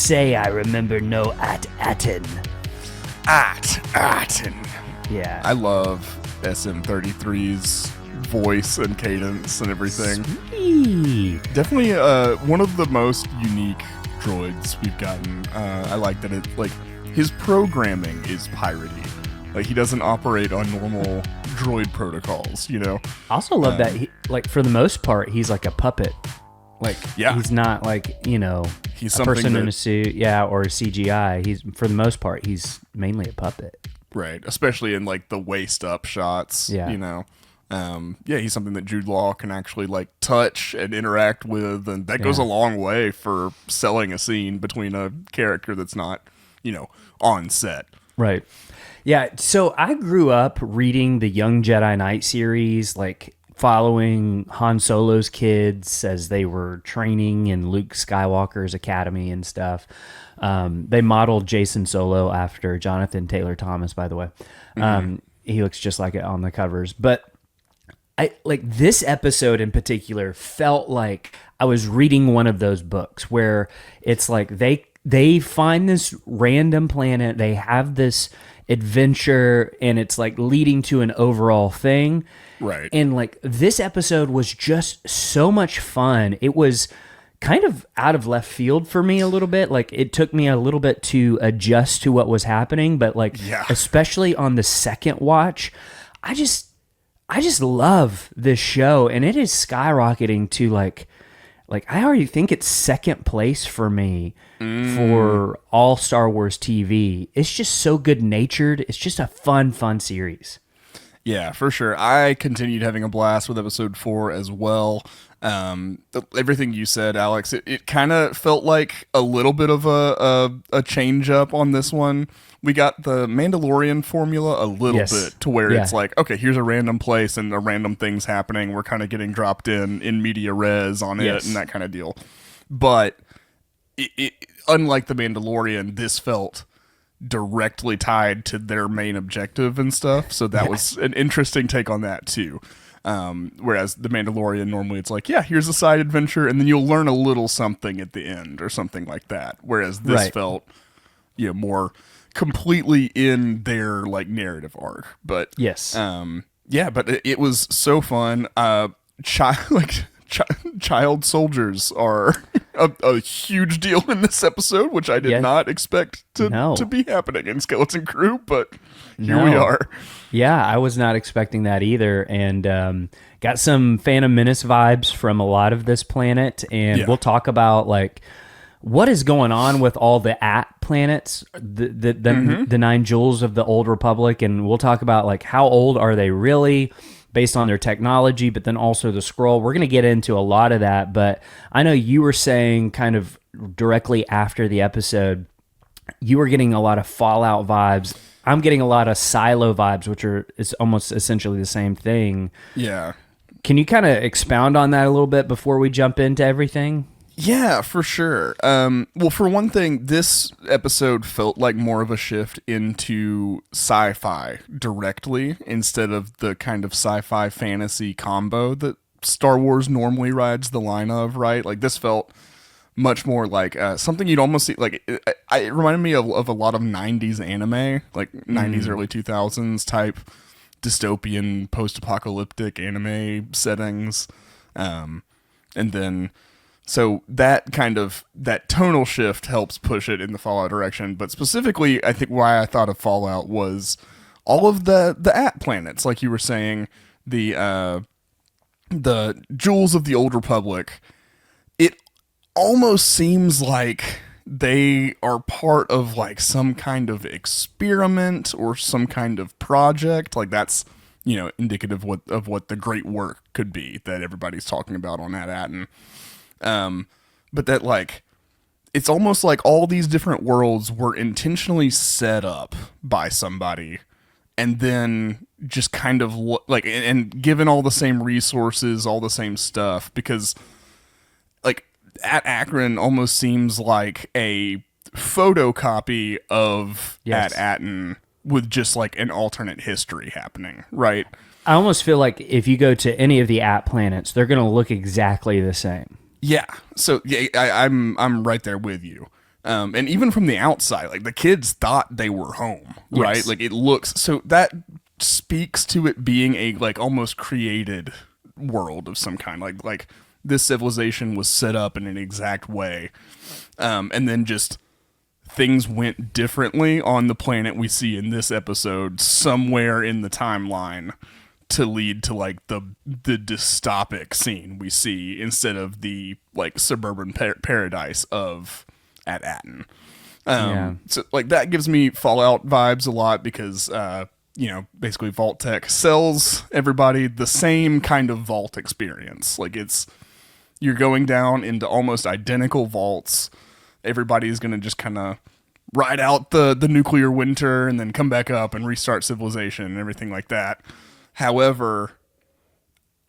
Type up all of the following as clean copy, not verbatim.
say I remember no At Attin. At Attin. Yeah. I love SM33's voice and cadence and everything. Sweet. Definitely one of the most unique droids we've gotten. I like that his programming is piratey. Like, he doesn't operate on normal droid protocols, you know? I also love that, for the most part, he's like a puppet. Like, yeah. He's not like, He's a person in a suit, or CGI. He's, for the most part, he's mainly a puppet. Right, especially in, the waist-up shots, you know? He's something that Jude Law can actually, touch and interact with, and that goes a long way for selling a scene between a character that's not, on set. Right. Yeah, so I grew up reading the Young Jedi Knight series, following Han Solo's kids as they were training in Luke Skywalker's academy and stuff. They modeled Jason Solo after Jonathan Taylor Thomas, by the way. He looks just like it on the covers. But this episode in particular felt like I was reading one of those books where it's like they find this random planet, they have this adventure, and it's leading to an overall thing. Right. And this episode was just so much fun. It was kind of out of left field for me a little bit. It took me a little bit to adjust to what was happening, but especially on the second watch, I just love this show, and it is skyrocketing to I already think it's second place for me for all Star Wars TV. It's just so good-natured. It's just a fun series. Yeah, for sure. I continued having a blast with episode 4 as well. Everything you said, Alex, it kind of felt like a little bit of a change up on this one. We got the Mandalorian formula a little bit to where it's okay, here's a random place and a random thing's happening. We're kind of getting dropped in media res on it and that kind of deal. But unlike the Mandalorian, this felt directly tied to their main objective and stuff. So that was an interesting take on that too. Whereas the Mandalorian, normally it's here's a side adventure and then you'll learn a little something at the end or something like that. Whereas this felt, more completely in their narrative arc. But but it was so fun. Child soldiers are a huge deal in this episode, which I did not expect to be happening in Skeleton Crew, but here we are. Yeah, I was not expecting that either, and got some Phantom Menace vibes from a lot of this planet, and we'll talk about what is going on with all the At planets, the 9 jewels of the Old Republic, and we'll talk about how old are they really based on their technology, but then also the scroll. We're going to get into a lot of that, but I know you were saying kind of directly after the episode, you were getting a lot of Fallout vibes. I'm getting a lot of Silo vibes, which is almost essentially the same thing. Yeah. Can you kind of expound on that a little bit before we jump into everything? Yeah, for sure. Well, for one thing, this episode felt like more of a shift into sci-fi directly instead of the kind of sci-fi fantasy combo that Star Wars normally rides the line of, right? This felt much more like something you'd almost see, it reminded me of a lot of 90s anime, 90s, early 2000s type dystopian post-apocalyptic anime settings. And then... So that tonal shift helps push it in the Fallout direction. But specifically, I think why I thought of Fallout was all of the At planets, like you were saying, the jewels of the Old Republic. It almost seems like they are part of some kind of experiment or some kind of project. That's indicative of what the great work could be that everybody's talking about on At Attin. But that it's almost like all these different worlds were intentionally set up by somebody and then just kind of and given all the same resources, all the same stuff, because At Akron almost seems like a photocopy of At Attin with just an alternate history happening, right? I almost feel like if you go to any of the At planets, they're going to look exactly the same. Yeah, so I'm right there with you. And even from the outside, like the kids thought they were home, right? Yes. Like it looks, so that speaks to it being a like almost created world of some kind. Like this civilization was set up in an exact way. And then just things went differently on the planet we see in this episode somewhere in the timeline to lead to like the dystopic scene we see instead of the like suburban paradise of At Attin. So like that gives me Fallout vibes a lot because basically Vault Tech sells everybody the same kind of vault experience. Like you're going down into almost identical vaults. Everybody's going to just kind of ride out the nuclear winter and then come back up and restart civilization and everything like that. However,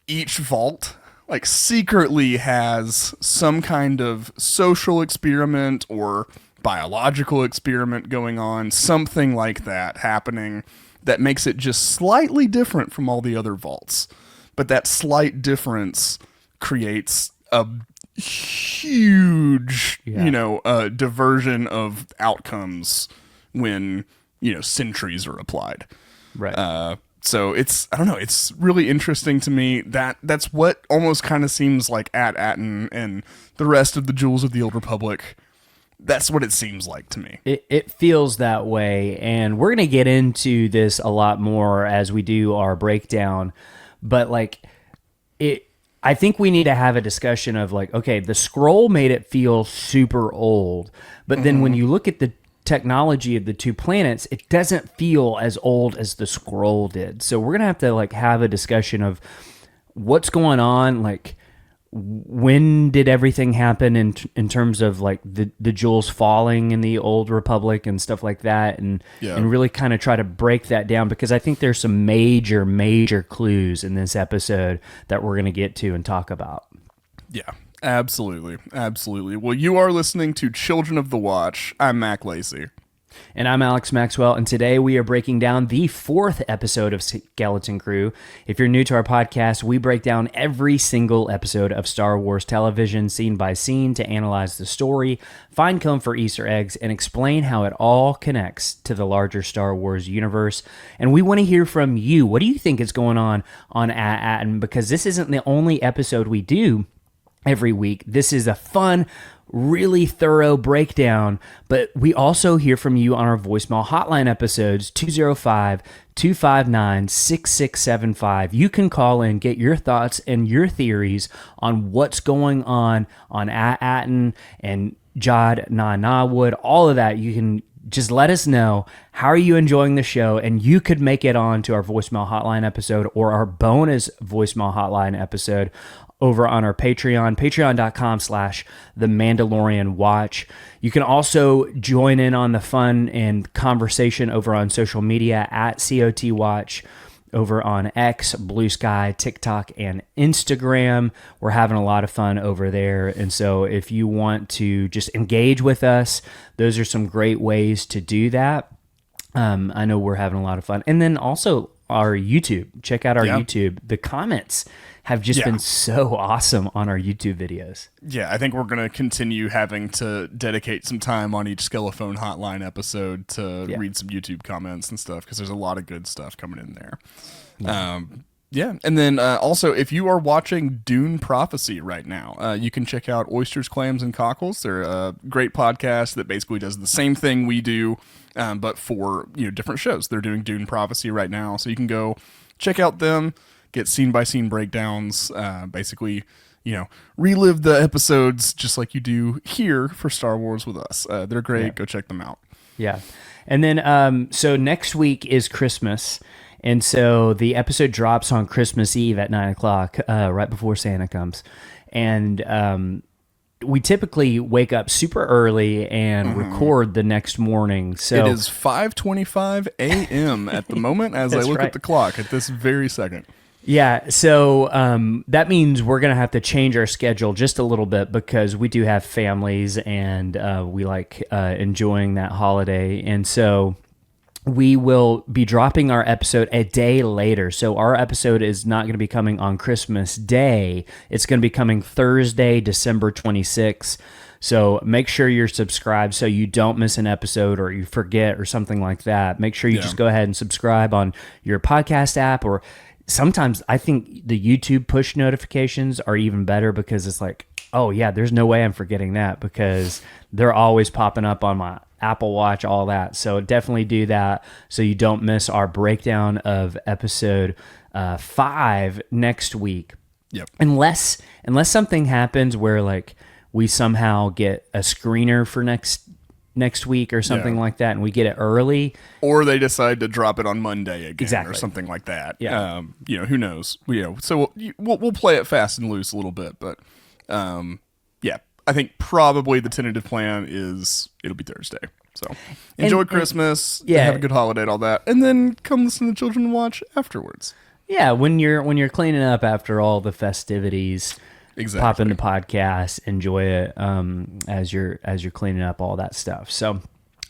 each vault like secretly has some kind of social experiment or biological experiment going on, something like that happening that makes it just slightly different from all the other vaults. But that slight difference creates a huge, diversion of outcomes when, sentries are applied. Right. So I don't know, it's really interesting to me that's what almost kind of seems like At Attin and the rest of the Jewels of the Old Republic. That's what it seems like to me. It feels that way, and we're going to get into this a lot more as we do our breakdown, but like I think we need to have a discussion of like, okay, the scroll made it feel super old, but then when you look at the technology of the two planets, it doesn't feel as old as the scroll did. So we're gonna have to like have a discussion of what's going on, like when did everything happen in terms of like the jewels falling in the Old Republic and stuff like that, and really kind of try to break that down, because I think there's some major clues in this episode that we're gonna get to and talk about. Yeah. Absolutely. Well, you are listening to Children of the Watch. I'm Mac Lacey. And I'm Alex Maxwell, and today we are breaking down the 4th episode of Skeleton Crew. If you're new to our podcast, we break down every single episode of Star Wars television scene by scene to analyze the story, find comb for Easter eggs, and explain how it all connects to the larger Star Wars universe. And we want to hear from you. What do you think is going on At Attin? Because this isn't the only episode we do every week. This is a fun, really thorough breakdown, but we also hear from you on our voicemail hotline episodes, 205-259-6675. You can call in, get your thoughts and your theories on what's going on At Attin and Jod Na'Nahwood, all of that. You can just let us know, how are you enjoying the show? And you could make it on to our voicemail hotline episode or our bonus voicemail hotline episode over on our Patreon, patreon.com/The Mandalorian Watch. You can also join in on the fun and conversation over on social media at COT Watch, over on X, Blue Sky, TikTok, and Instagram. We're having a lot of fun over there. And so if you want to just engage with us, those are some great ways to do that. I know we're having a lot of fun. And then also our YouTube. Check out our YouTube. The comments have just been so awesome on our YouTube videos. Yeah, I think we're going to continue having to dedicate some time on each Skelephone Hotline episode to read some YouTube comments and stuff, because there's a lot of good stuff coming in there. And then also, if you are watching Dune Prophecy right now, you can check out Oysters, Clams, and Cockles. They're a great podcast that basically does the same thing we do, but for different shows. They're doing Dune Prophecy right now, so you can go check out them, get scene-by-scene breakdowns, basically, relive the episodes just like you do here for Star Wars with us. They're great. Yeah. Go check them out. Yeah. And then, so next week is Christmas. And so the episode drops on Christmas Eve at 9:00, right before Santa comes. And we typically wake up super early and record the next morning. So it is 5:25 a.m. at the moment as I look at the clock at this very second. Yeah, so that means we're going to have to change our schedule just a little bit, because we do have families and we like enjoying that holiday. And so we will be dropping our episode a day later. So our episode is not going to be coming on Christmas Day. It's going to be coming Thursday, December 26th. So make sure you're subscribed so you don't miss an episode or you forget or something like that. Make sure you just go ahead and subscribe on your podcast app, or sometimes I think the YouTube push notifications are even better because it's like, oh yeah, there's no way I'm forgetting that because they're always popping up on my Apple Watch, all that. So definitely do that so you don't miss our breakdown of episode 5 next week. Yep. Unless something happens where like we somehow get a screener for next week or something like that, and we get it early, or they decide to drop it on Monday again, Exactly. or something like that. Yeah. Who knows? So we'll play it fast and loose a little bit, but I think probably the tentative plan is it'll be Thursday. So enjoy Christmas, have a good holiday and all that, and then come listen to Children Watch afterwards. Yeah, when you're cleaning up after all the festivities, pop in the podcast, enjoy it as you're cleaning up, all that stuff. So,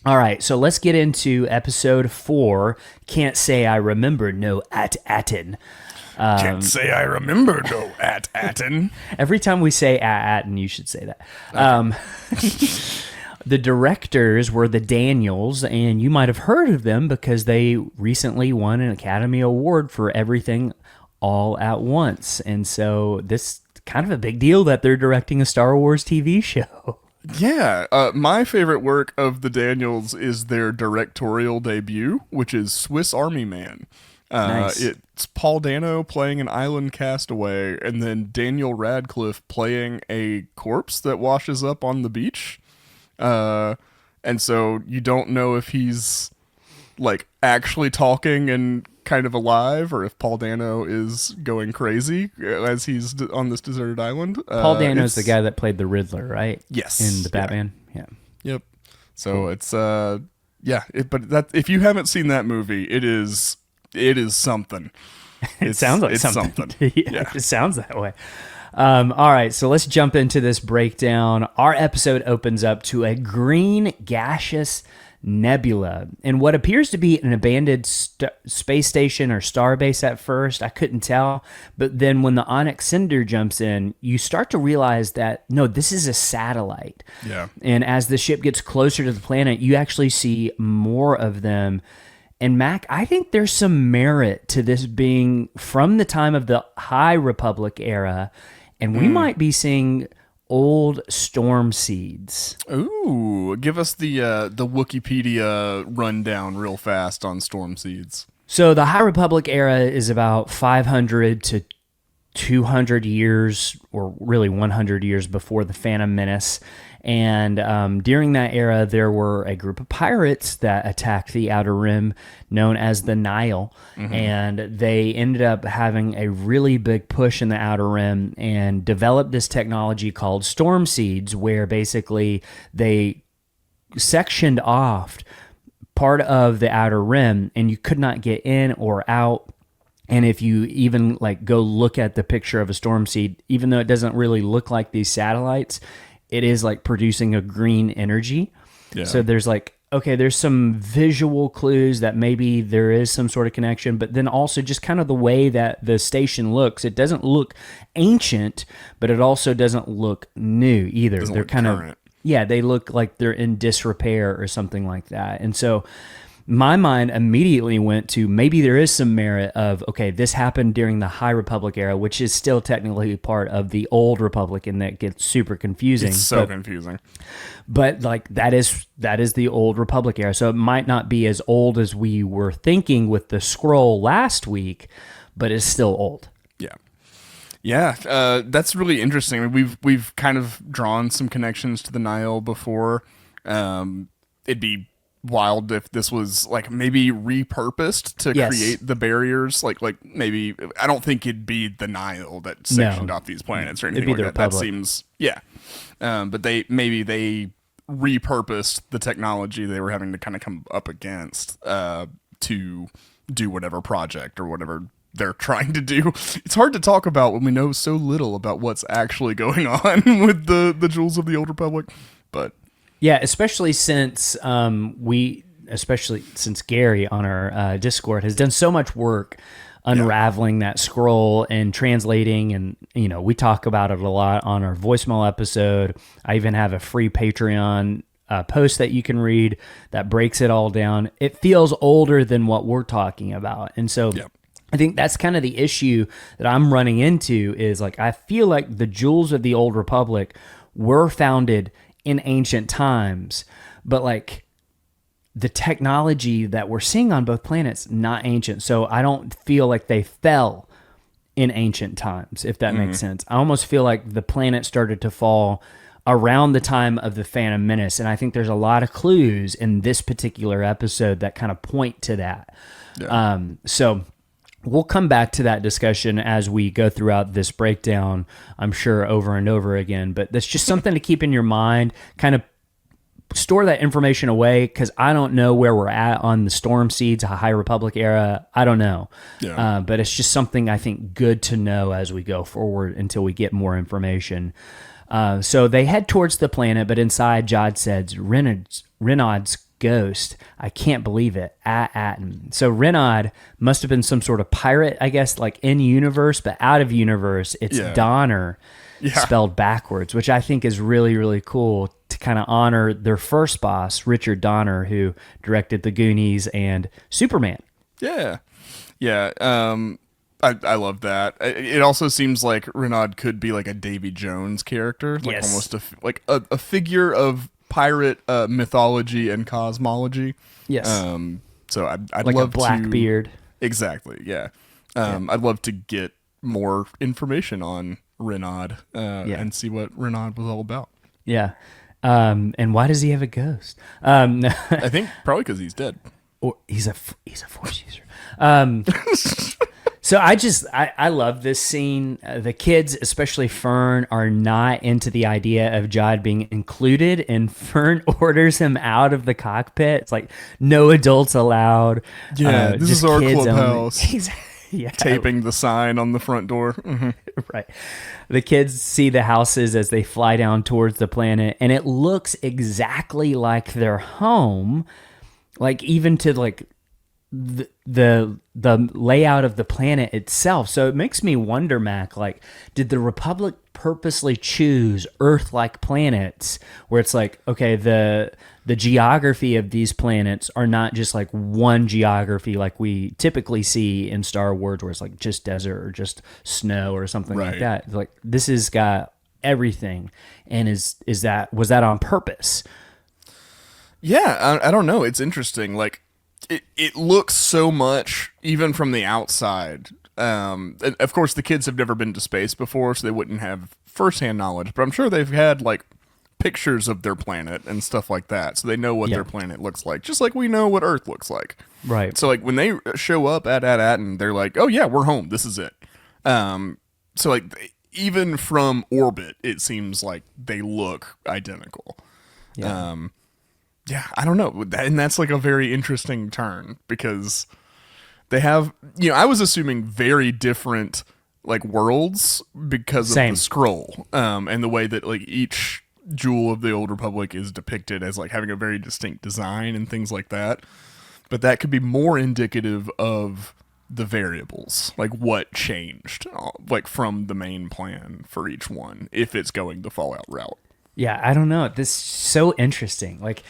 all right, so let's get into episode 4. Can't say I remember no At Attin. Can't say I remember no At Attin. Every time we say At Attin, you should say that. Okay. The directors were the Daniels, and you might have heard of them because they recently won an Academy Award for Everything All at Once. And so this kind of a big deal that they're directing a Star Wars TV show. Yeah, my favorite work of the Daniels is their directorial debut, which is Swiss Army Man. Nice. It's Paul Dano playing an island castaway, and then Daniel Radcliffe playing a corpse that washes up on the beach. And so you don't know if he's like actually talking and kind of alive, or if Paul Dano is going crazy as he's on this deserted island. Paul Dano's the guy that played the Riddler, right? Yes. In the Batman. Yeah. Yep. So cool. It's but that if you haven't seen that movie, it is something. It sounds like something. Yeah, it sounds that way. All right, so let's jump into this breakdown. Our episode opens up to a green gaseous nebula in what appears to be an abandoned space station or starbase at first. I couldn't tell, but then when the Onyx Cinder jumps in, you start to realize that, no, this is a satellite. Yeah. And as the ship gets closer to the planet, you actually see more of them. And Mac, I think there's some merit to this being from the time of the High Republic era, and we might be seeing old storm seeds. Ooh, give us the Wikipedia rundown real fast on storm seeds. So the High Republic era is about 500 to 200 years, or really 100 years before the Phantom Menace. And during that era, there were a group of pirates that attacked the Outer Rim, known as the Nile. Mm-hmm. And they ended up having a really big push in the Outer Rim and developed this technology called storm seeds, where basically they sectioned off part of the Outer Rim, and you could not get in or out. And if you even like go look at the picture of a storm seed, even though it doesn't really look like these satellites, it is like producing a green energy. Yeah. So there's like, okay, there's some visual clues that maybe there is some sort of connection, but then also just kind of the way that the station looks. It doesn't look ancient, but it also doesn't look new either. They're kind of, they look like they're in disrepair or something like that. And so my mind immediately went to maybe there is some merit of, okay, this happened during the High Republic era, which is still technically part of the Old Republic, and that gets super confusing. It's so confusing. But like that is the Old Republic era. So it might not be as old as we were thinking with the scroll last week, but it's still old. Yeah. Yeah, that's really interesting. I mean, we've kind of drawn some connections to the Nile before. It'd be wild if this was like maybe repurposed to create the barriers. Like maybe I don't think it'd be the Nile that sectioned off these planets or anything like that. That seems but they repurposed the technology they were having to kind of come up against to do whatever project or whatever they're trying to do. It's hard to talk about when we know so little about what's actually going on with the Jewels of the Old Republic, but yeah, especially since Gary on our Discord has done so much work unraveling that scroll and translating. And, we talk about it a lot on our voicemail episode. I even have a free Patreon post that you can read that breaks it all down. It feels older than what we're talking about. And so I think that's kind of the issue that I'm running into is like, I feel like the jewels of the Old Republic were founded in ancient times, but like the technology that we're seeing on both planets, not ancient. So I don't feel like they fell in ancient times, if that makes sense. I almost feel like the planet started to fall around the time of the Phantom Menace. And I think there's a lot of clues in this particular episode that kind of point to that. Yeah. So we'll come back to that discussion as we go throughout this breakdown, I'm sure over and over again, but that's just something to keep in your mind, kind of store that information away, because I don't know where we're at on the Storm Seeds, High Republic era. I don't know. Yeah. But it's just something I think good to know as we go forward until we get more information. So they head towards the planet, but inside, Jude says, Renaud's ghost. I can't believe it. At Attin. So Renaud must have been some sort of pirate, I guess, like in universe, but out of universe, it's Donner spelled backwards, which I think is really, really cool to kind of honor their first boss, Richard Donner, who directed The Goonies and Superman. Yeah. Yeah. I love that. It also seems like Renaud could be like a Davy Jones character, like almost a figure of pirate mythology and cosmology. Yes. So I'd like love a Blackbeard. Exactly. Yeah. I'd love to get more information on Renaud and see what Renaud was all about. Yeah. And why does he have a ghost? I think probably because he's dead. Or he's a force user. So I love this scene. The kids, especially Fern, are not into the idea of Jude being included, and Fern orders him out of the cockpit. It's like, no adults allowed. Yeah, this is our clubhouse. Yeah, taping the sign on the front door. Mm-hmm. Right. The kids see the houses as they fly down towards the planet, and it looks exactly like their home, like even to like the layout of the planet itself. So it makes me wonder, Mac, like, did the Republic purposely choose Earth-like planets where it's like, okay, the geography of these planets are not just like one geography like we typically see in Star Wars, where it's like just desert or just snow or something like that. Like, this has got everything. And was that on purpose? Yeah, I don't know. It's interesting. Like, it looks so much, even from the outside. And of course, the kids have never been to space before, so they wouldn't have firsthand knowledge. But I'm sure they've had like pictures of their planet and stuff like that, so they know what their planet looks like, just like we know what Earth looks like. Right. So like when they show up at Attin, they're like, "Oh yeah, we're home. This is it." So like even from orbit, it seems like they look identical. Yeah. Yeah, I don't know. And that's like a very interesting turn, because they have, I was assuming very different like worlds because of the scroll, and the way that like each jewel of the Old Republic is depicted as like having a very distinct design and things like that. But that could be more indicative of the variables, like what changed, like from the main plan for each one, if it's going the Fallout route. Yeah, I don't know. This is so interesting. Like,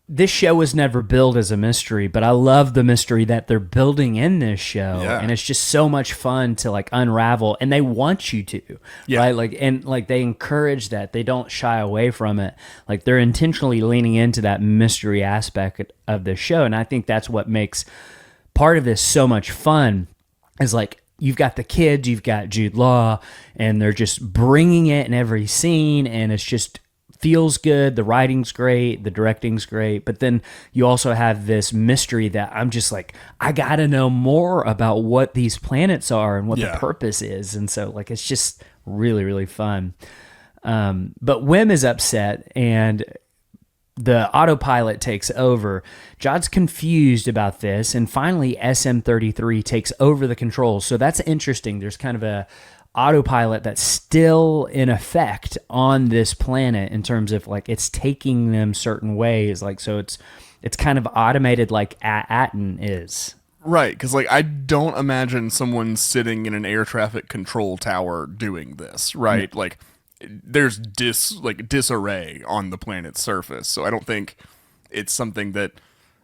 this show was never billed as a mystery, but I love the mystery that they're building in this show. Yeah. And it's just so much fun to like unravel, and they want you to, right? Like, and like they encourage that. They don't shy away from it. Like, they're intentionally leaning into that mystery aspect of the show. And I think that's what makes part of this so much fun, is like, you've got the kids, you've got Jude Law, and they're just bringing it in every scene, and it's just feels good. The writing's great, the directing's great, but then you also have this mystery that I'm just like, I gotta know more about what these planets are and what the purpose is, and so like it's just really, really fun. But Wim is upset, and the autopilot takes over. Jude's confused about this, and finally SM-33 takes over the controls. So that's interesting. There's kind of a autopilot that's still in effect on this planet in terms of like it's taking them certain ways. Like, so it's kind of automated like At Attin is. Right, because like I don't imagine someone sitting in an air traffic control tower doing this, right? Like there's disarray on the planet's surface, so I don't think it's something that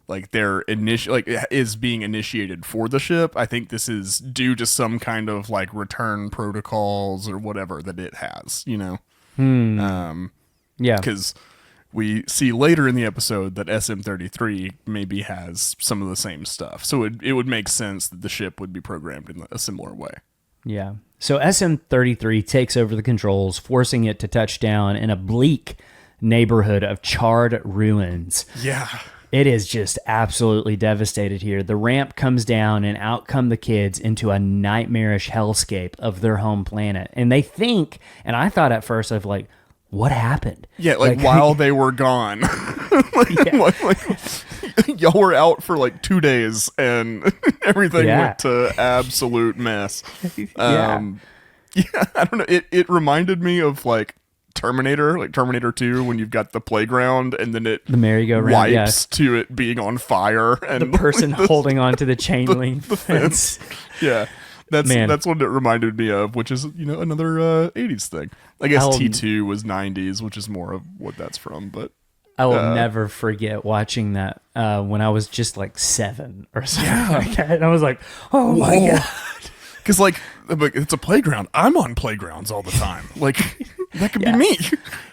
like is being initiated for the ship. I think this is due to some kind of like return protocols or whatever that it has, you know. Yeah, because we see later in the episode that SM-33 maybe has some of the same stuff. So it would make sense that the ship would be programmed in a similar way. yeah. So SM-33 takes over the controls, forcing it to touch down in a bleak neighborhood of charred ruins. Yeah. It is just absolutely devastated here. The ramp comes down and out come the kids into a nightmarish hellscape of their home planet. And they think, and I thought at first of like, what happened? Yeah, like while they were gone. Y'all were out for like 2 days and everything went to absolute mess. Yeah, I don't know. It reminded me of like Terminator 2, when you've got the playground and then the merry-go-round wipes to it being on fire and the person holding onto the chain link fence. Yeah. That's what it reminded me of, which is, you know, another 80s thing. I guess T2 was 90s, which is more of what that's from, but I will never forget watching that when I was just like 7 or something like that. And I was like, oh my God. Because like it's a playground. I'm on playgrounds all the time. Like that could be me.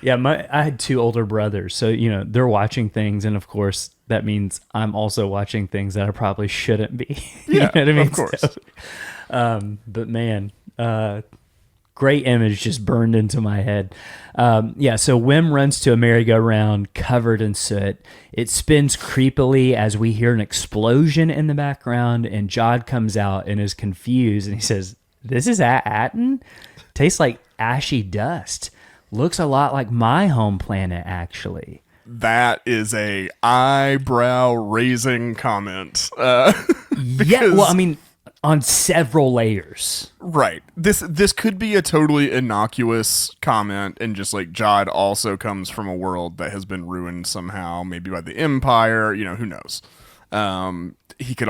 Yeah, I had 2 older brothers, so you know they're watching things, and of course that means I'm also watching things that I probably shouldn't be. You know what I mean? Of course. So, but man, great image just burned into my head. So Wim runs to a merry-go-round covered in soot. It spins creepily as we hear an explosion in the background, and Jod comes out and is confused, and he says, "This is At Attin? Tastes like ashy dust. Looks a lot like my home planet, actually." That is a eyebrow-raising comment. Yeah, well, I mean, on several layers. Right. This could be a totally innocuous comment, and just like Jod also comes from a world that has been ruined somehow, maybe by the Empire, you know, who knows. It could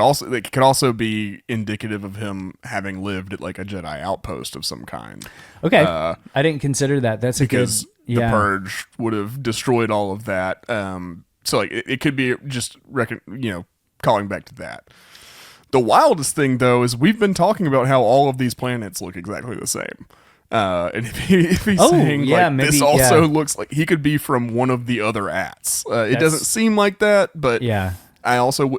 also be indicative of him having lived at like a Jedi outpost of some kind. Okay. I didn't consider that. That's because the Purge would have destroyed all of that. So like it could be just calling back to that. The wildest thing, though, is we've been talking about how all of these planets look exactly the same. And if he's saying maybe, this also looks like he could be from one of the other Ats. It doesn't seem like that, but I also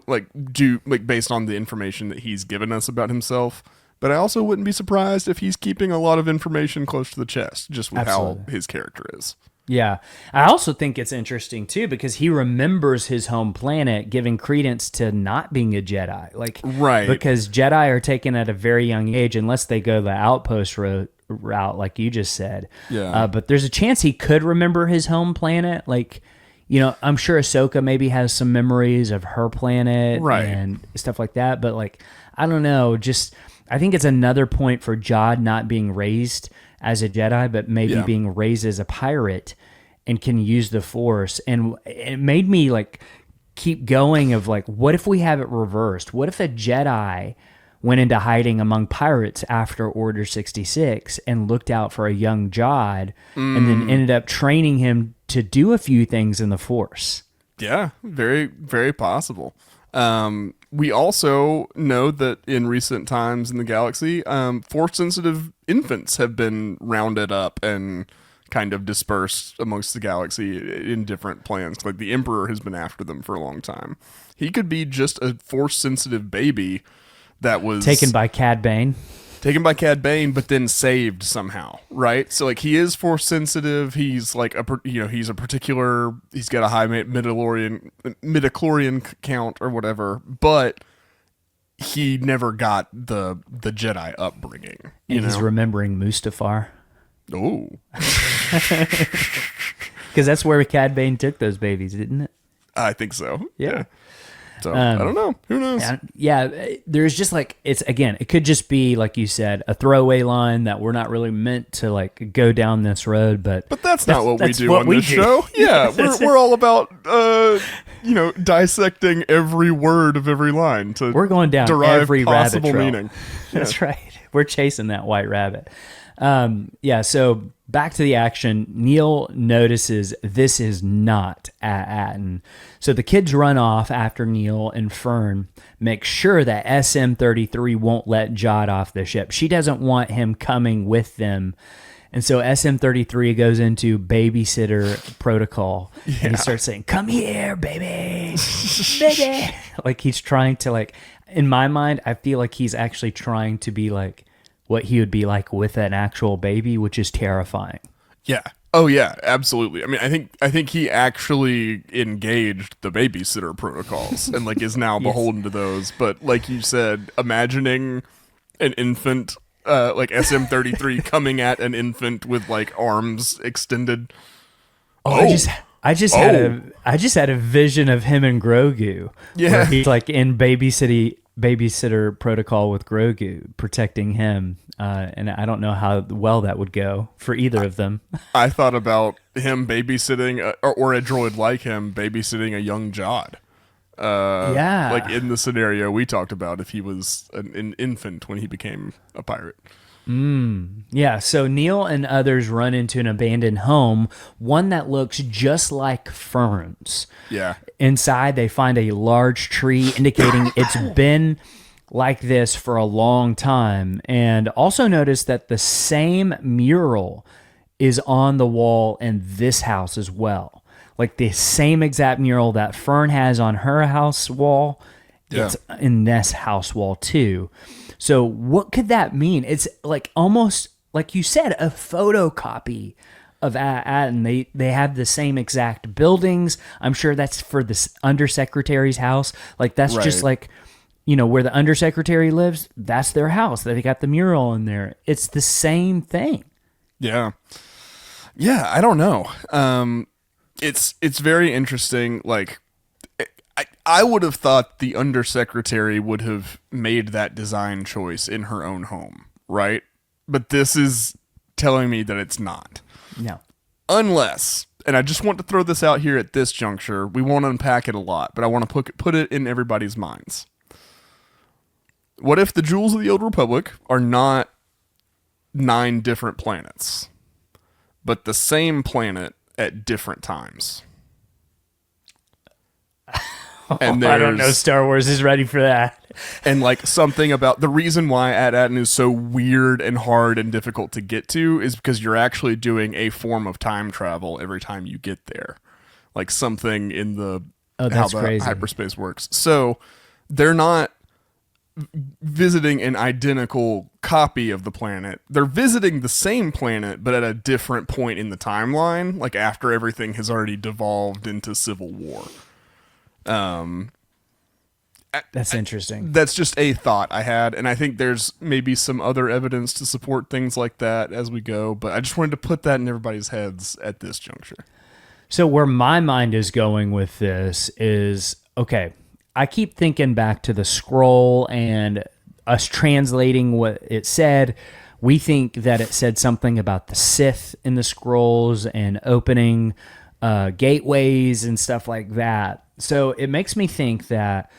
based on the information that he's given us about himself. But I also wouldn't be surprised if he's keeping a lot of information close to the chest, just with how his character is. Yeah. I also think it's interesting, too, because he remembers his home planet, giving credence to not being a Jedi. Right. Because Jedi are taken at a very young age, unless they go the outpost route, like you just said. Yeah. But there's a chance he could remember his home planet. Like, you know, I'm sure Ahsoka maybe has some memories of her planet and stuff like that. But, like, I don't know. I think it's another point for Jod not being raised as a Jedi, but maybe being raised as a pirate and can use the Force. And it made me like keep going of like, what if we have it reversed? What if a Jedi went into hiding among pirates after Order 66 and looked out for a young Jod and then ended up training him to do a few things in the Force? Yeah, very, very possible. We also know that in recent times in the galaxy, Force-sensitive infants have been rounded up and kind of dispersed amongst the galaxy in different plans. Like the Emperor has been after them for a long time. He could be just a Force-sensitive baby that was taken by Cad Bane, but then saved somehow, right? So like he is Force sensitive. He's like he's a particular. He's got a high midichlorian count or whatever, but he never got the Jedi upbringing. He's remembering Mustafar. Oh, because that's where Cad Bane took those babies, didn't it? I think so. Yeah. So I don't know. Who knows? Yeah, there's just like it could just be like you said, a throwaway line that we're not really meant to like go down this road. But that's not what we do on this show. Yeah, we're all about dissecting every word of every line to we're going down derive every possible rabbit trail. meaning. That's right. We're chasing that white rabbit. So back to the action. Neil notices this is not At Attin. So the kids run off after Neil, and Fern makes sure that SM-33 won't let Jude off the ship. She doesn't want him coming with them. And so SM-33 goes into babysitter protocol, and he starts saying, "Come here, baby, baby." Like he's trying to in my mind, I feel like he's actually trying to be like what he would be like with an actual baby, which is terrifying. Yeah. Oh yeah, absolutely. I mean, I think he actually engaged the babysitter protocols and is now beholden to those. But like you said, imagining an infant, SM-33 coming at an infant with arms extended. I just had a vision of him and Grogu. Yeah. Where he's in babysitter protocol with Grogu, protecting him. And I don't know how well that would go for either of them. I thought about him babysitting, or a droid like him babysitting a young Jude. In the scenario we talked about, if he was an infant when he became a pirate. Yeah, so Neil and others run into an abandoned home, one that looks just like Fern's. Yeah. Inside, they find a large tree indicating it's been like this for a long time. And also notice that the same mural is on the wall in this house as well. Like the same exact mural that Fern has on her house wall, it's in this house wall too. So what could that mean? It's almost like you said, a photocopy of At Attin. They have the same exact buildings. I'm sure that's for the undersecretary's house. That's just where the undersecretary lives. That's their house. They got the mural in there. It's the same thing. Yeah. Yeah. I don't know. It's very interesting. I would have thought the undersecretary would have made that design choice in her own home, right? But this is telling me that it's not. No. Unless, and I just want to throw this out here at this juncture, we won't unpack it a lot, but I want to put it in everybody's minds. What if the Jewels of the Old Republic are not 9 different planets, but the same planet at different times? And I don't know. Star Wars is ready for that. And something about the reason why At Attin is so weird and hard and difficult to get to is because you're actually doing a form of time travel every time you get there. Something in the how the crazy. Hyperspace works. So they're not visiting an identical copy of the planet. They're visiting the same planet, but at a different point in the timeline, after everything has already devolved into civil war. That's interesting. That's just a thought I had, and I think there's maybe some other evidence to support things like that as we go, but I just wanted to put that in everybody's heads at this juncture. So where my mind is going with this is, okay, I keep thinking back to the scroll and us translating what it said. We think that it said something about the Sith in the scrolls and opening gateways and stuff like that. So it makes me think that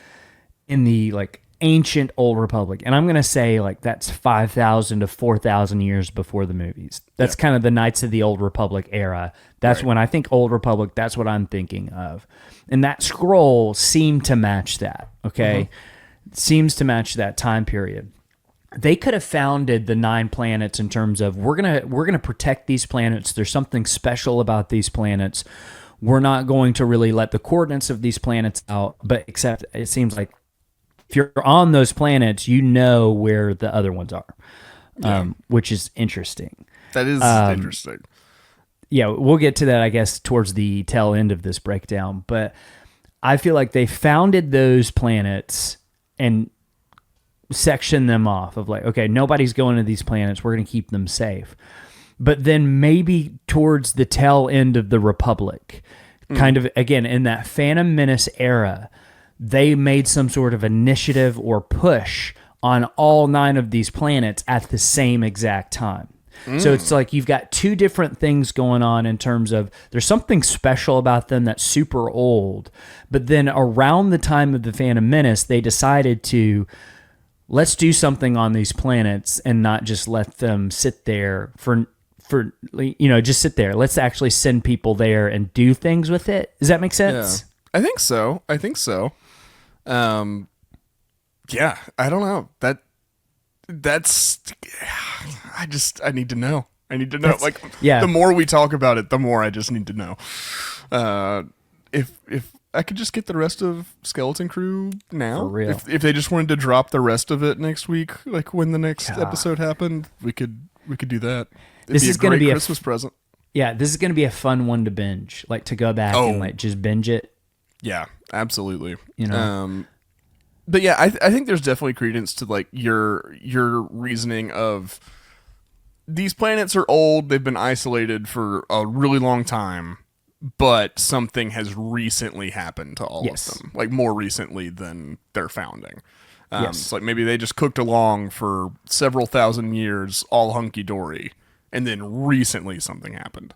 in the ancient Old Republic, and I'm going to say that's 5,000 to 4,000 years before the movies. That's kind of the Knights of the Old Republic era. That's when I think Old Republic, that's what I'm thinking of. And that scroll seemed to match that, okay? Seems to match that time period. They could have founded the 9 planets in terms of we're gonna protect these planets. There's something special about these planets. We're not going to really let the coordinates of these planets out, but except it seems like if you're on those planets, you know where the other ones are, which is interesting. That is interesting. Yeah, we'll get to that, I guess, towards the tail end of this breakdown. But I feel like they founded those planets and sectioned them off of okay, nobody's going to these planets. We're going to keep them safe. But then maybe towards the tail end of the Republic, kind of, again, in that Phantom Menace era, they made some sort of initiative or push on all 9 of these planets at the same exact time. So it's like you've got 2 different things going on in terms of there's something special about them that's super old. But then around the time of the Phantom Menace, they decided to let's do something on these planets and not just let them sit there for just sit there. Let's actually send people there and do things with it. Does that make sense? Yeah. I think so. Yeah, I don't know. That's I need to know. The more we talk about it, the more I just need to know. If I could just get the rest of Skeleton Crew now, For real. If they just wanted to drop the rest of it next week, like when the next episode happened, we could do that. This is going to be a Christmas present. Yeah, this is going to be a fun one to binge, like to go back and like just binge it. Yeah, absolutely. But yeah, I think there's definitely credence to like your reasoning of these planets are old, they've been isolated for a really long time, but something has recently happened to all of them, like more recently than their founding. It's like maybe they just cooked along for several thousand years, all hunky-dory, and then recently something happened.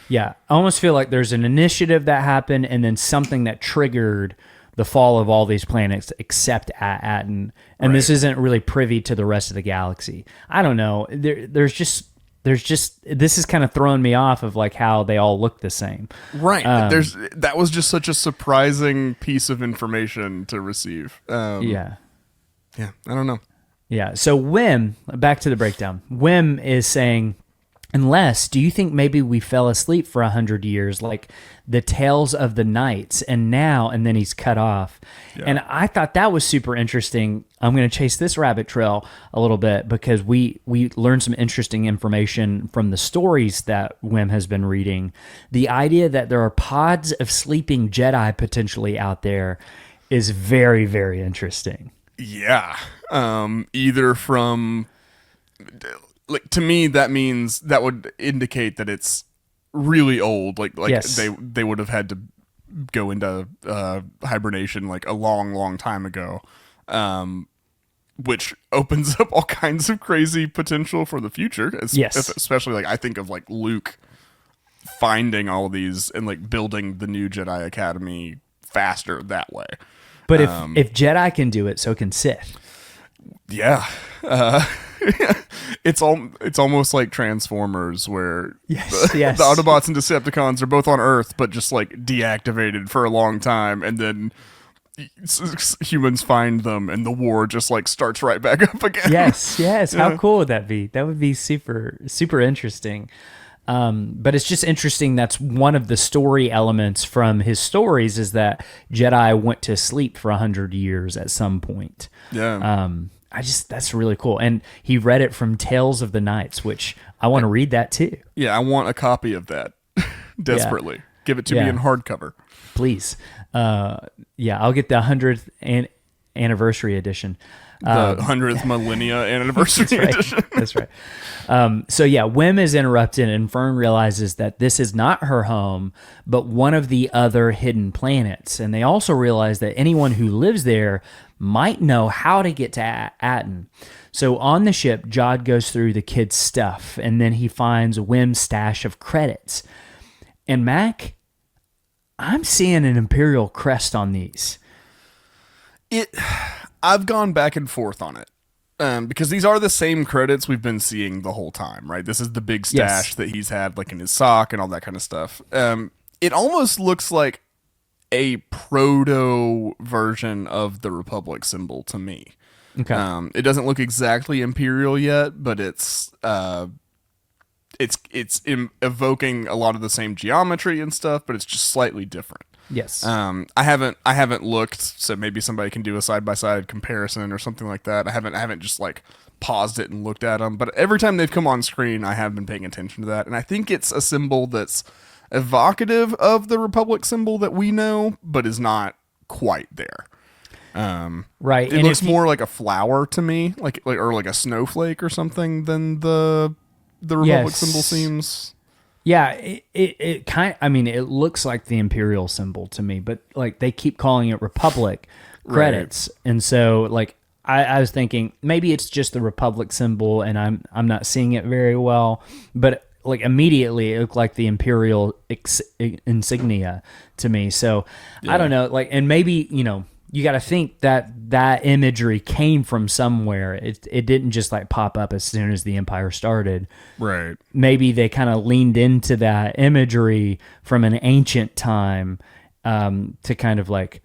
Yeah, I almost feel like there's an initiative that happened and then something that triggered the fall of all these planets except At Attin. And this isn't really privy to the rest of the galaxy. I don't know. There's just this is kind of throwing me off of like how they all look the same. Right. That was just such a surprising piece of information to receive. Yeah, I don't know. Yeah. So Wim, back to the breakdown. Wim is saying, do you think maybe we fell asleep for 100 years, like the tales of the nights, and then he's cut off. Yeah. And I thought that was super interesting. I'm going to chase this rabbit trail a little bit because we learned some interesting information from the stories that Wim has been reading. The idea that there are pods of sleeping Jedi potentially out there is very, very interesting. Yeah. Either from... Like to me, that means that would indicate that it's really old. Like yes. they would have had to go into hibernation like a long, long time ago, which opens up all kinds of crazy potential for the future. Especially like I think of like Luke finding all these and like building the new Jedi Academy faster that way. But if Jedi can do it, so can Sith. Yeah. It's almost like Transformers where the Autobots and Decepticons are both on Earth but just like deactivated for a long time, and then humans find them and the war just like starts right back up again. Yes. How cool would that be? That would be super, super interesting. But it's just interesting. That's one of the story elements from his stories is that Jedi went to sleep for 100 years at some point. Yeah. That's really cool. And he read it from Tales of the Nights, which I want to read that too. Yeah, I want a copy of that desperately. Yeah. Give it to me in hardcover. Please. I'll get the 100th anniversary edition. The 100th millennia anniversary edition. That's right. Wim is interrupted and Fern realizes that this is not her home, but one of the other hidden planets. And they also realize that anyone who lives there might know how to get to Attin. So on the ship, Jod goes through the kids' stuff, and then he finds Wim's stash of credits. And Mac, I'm seeing an Imperial crest on these. I've gone back and forth on it. Because these are the same credits we've been seeing the whole time, right? This is the big stash that he's had like in his sock and all that kind of stuff. It almost looks like a proto version of the Republic symbol to me. Okay. It doesn't look exactly Imperial yet, but it's evoking a lot of the same geometry and stuff, but it's just slightly different. Yes. I haven't looked, so maybe somebody can do a side-by-side comparison or something like that. I haven't just like paused it and looked at them, but every time they've come on screen, I have been paying attention to that, and I think it's a symbol that's evocative of the Republic symbol that we know, but is not quite there. Right. It looks more like a flower to me, or like a snowflake or something than the Republic symbol seems. Yeah, it kind. I mean, it looks like the Imperial symbol to me, but like they keep calling it Republic credits, and so like I was thinking maybe it's just the Republic symbol, and I'm not seeing it very well, but like immediately it looked like the Imperial insignia to me. So I don't know, like, and maybe you got to think that that imagery came from somewhere. It didn't just like pop up as soon as the Empire started. Right. Maybe they kind of leaned into that imagery from an ancient time to kind of like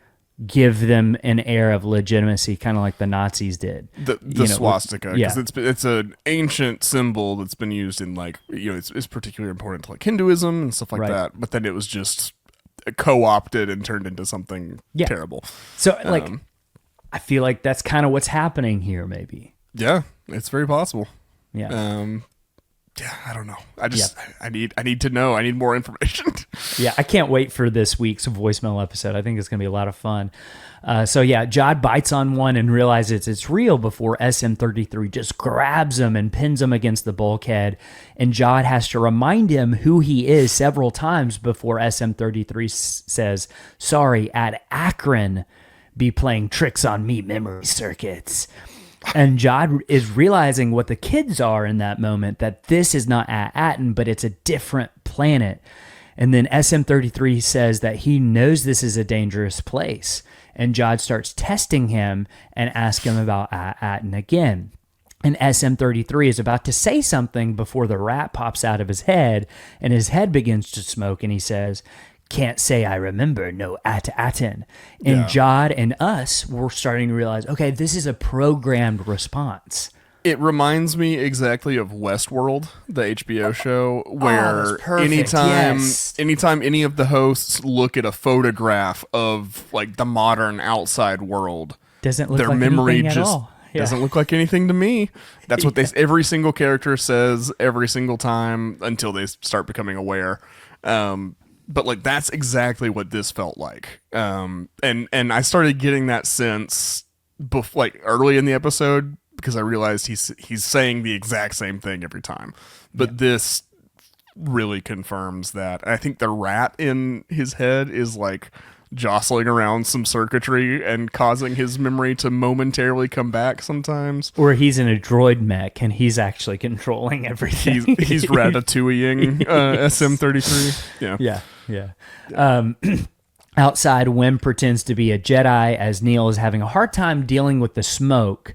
give them an air of legitimacy, kind of like the Nazis did. The swastika, because it's an ancient symbol that's been used in like it's particularly important to like Hinduism and stuff like that. But then it was just co-opted and turned into something terrible. So like I feel like that's kind of what's happening here maybe. Yeah, it's very possible. Yeah. I don't know. I need to know. I need more information. Yeah, I can't wait for this week's voicemail episode. I think it's going to be a lot of fun. So yeah, Jod bites on one and realizes it's real before SM-33 just grabs him and pins him against the bulkhead. And Jod has to remind him who he is several times before SM-33 says, "Sorry, At Attin be playing tricks on me memory circuits." And Jod is realizing what the kids are in that moment, that this is not At Attin, but it's a different planet. And then SM-33 says that he knows this is a dangerous place. And Jod starts testing him and asks him about At Attin again. And SM-33 is about to say something before the rat pops out of his head, and his head begins to smoke, and he says, "Can't say I remember no At Attin." And Jod and us were starting to realize, okay, this is a programmed response. It reminds me exactly of Westworld, the HBO show, where anytime any of the hosts look at a photograph of like the modern outside world, doesn't look their like memory anything just at all. doesn't look like anything to me. That's what every single character says every single time until they start becoming aware. But like that's exactly what this felt like, and I started getting that sense like early in the episode because I realized he's saying the exact same thing every time. But this really confirms that. And I think the rat in his head is like jostling around some circuitry and causing his memory to momentarily come back sometimes. Or he's in a droid mech and he's actually controlling everything. He's ratatouilleing SM-33. Yeah. Outside, Wim pretends to be a Jedi as Neil is having a hard time dealing with the smoke,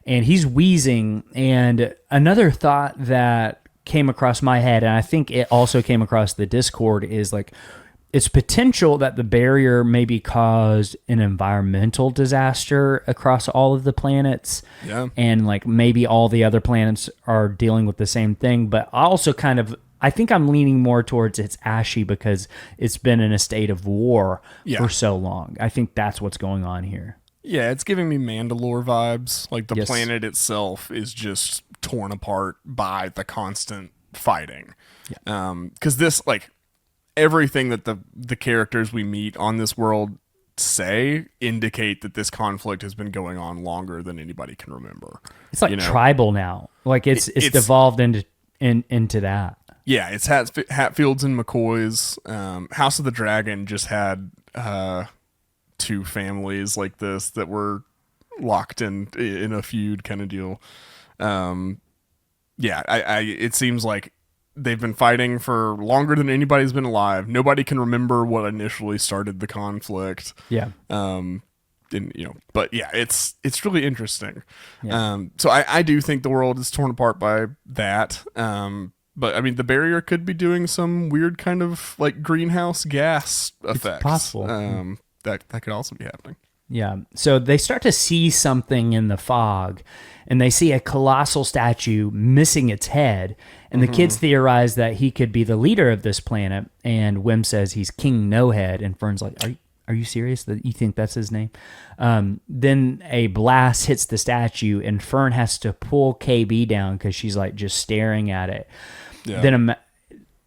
and he's wheezing. And another thought that came across my head, and I think it also came across the Discord, is like it's potential that the barrier maybe caused an environmental disaster across all of the planets. Yeah. And like maybe all the other planets are dealing with the same thing, but also I think I'm leaning more towards it's ashy because it's been in a state of war for so long. I think that's what's going on here. Yeah, it's giving me Mandalore vibes. Like the planet itself is just torn apart by the constant fighting. Yeah. 'Cause this, like, everything that the characters we meet on this world say indicate that this conflict has been going on longer than anybody can remember. It's like tribal now. Like it's devolved into that. Yeah, it's Hatfields and McCoys. House of the Dragon just had two families like this that were locked in a feud kind of deal. It seems like they've been fighting for longer than anybody's been alive. Nobody can remember what initially started the conflict. Yeah. But yeah, it's really interesting. Yeah. So I do think the world is torn apart by that. But I mean, the barrier could be doing some weird kind of like greenhouse gas effects. It's possible. That could also be happening. Yeah. So they start to see something in the fog, and they see a colossal statue missing its head. And the kids theorize that he could be the leader of this planet. And Wim says he's King No Head. And Fern's like, are you serious that you think that's his name? Then a blast hits the statue, and Fern has to pull KB down because she's like just staring at it. Yeah. Then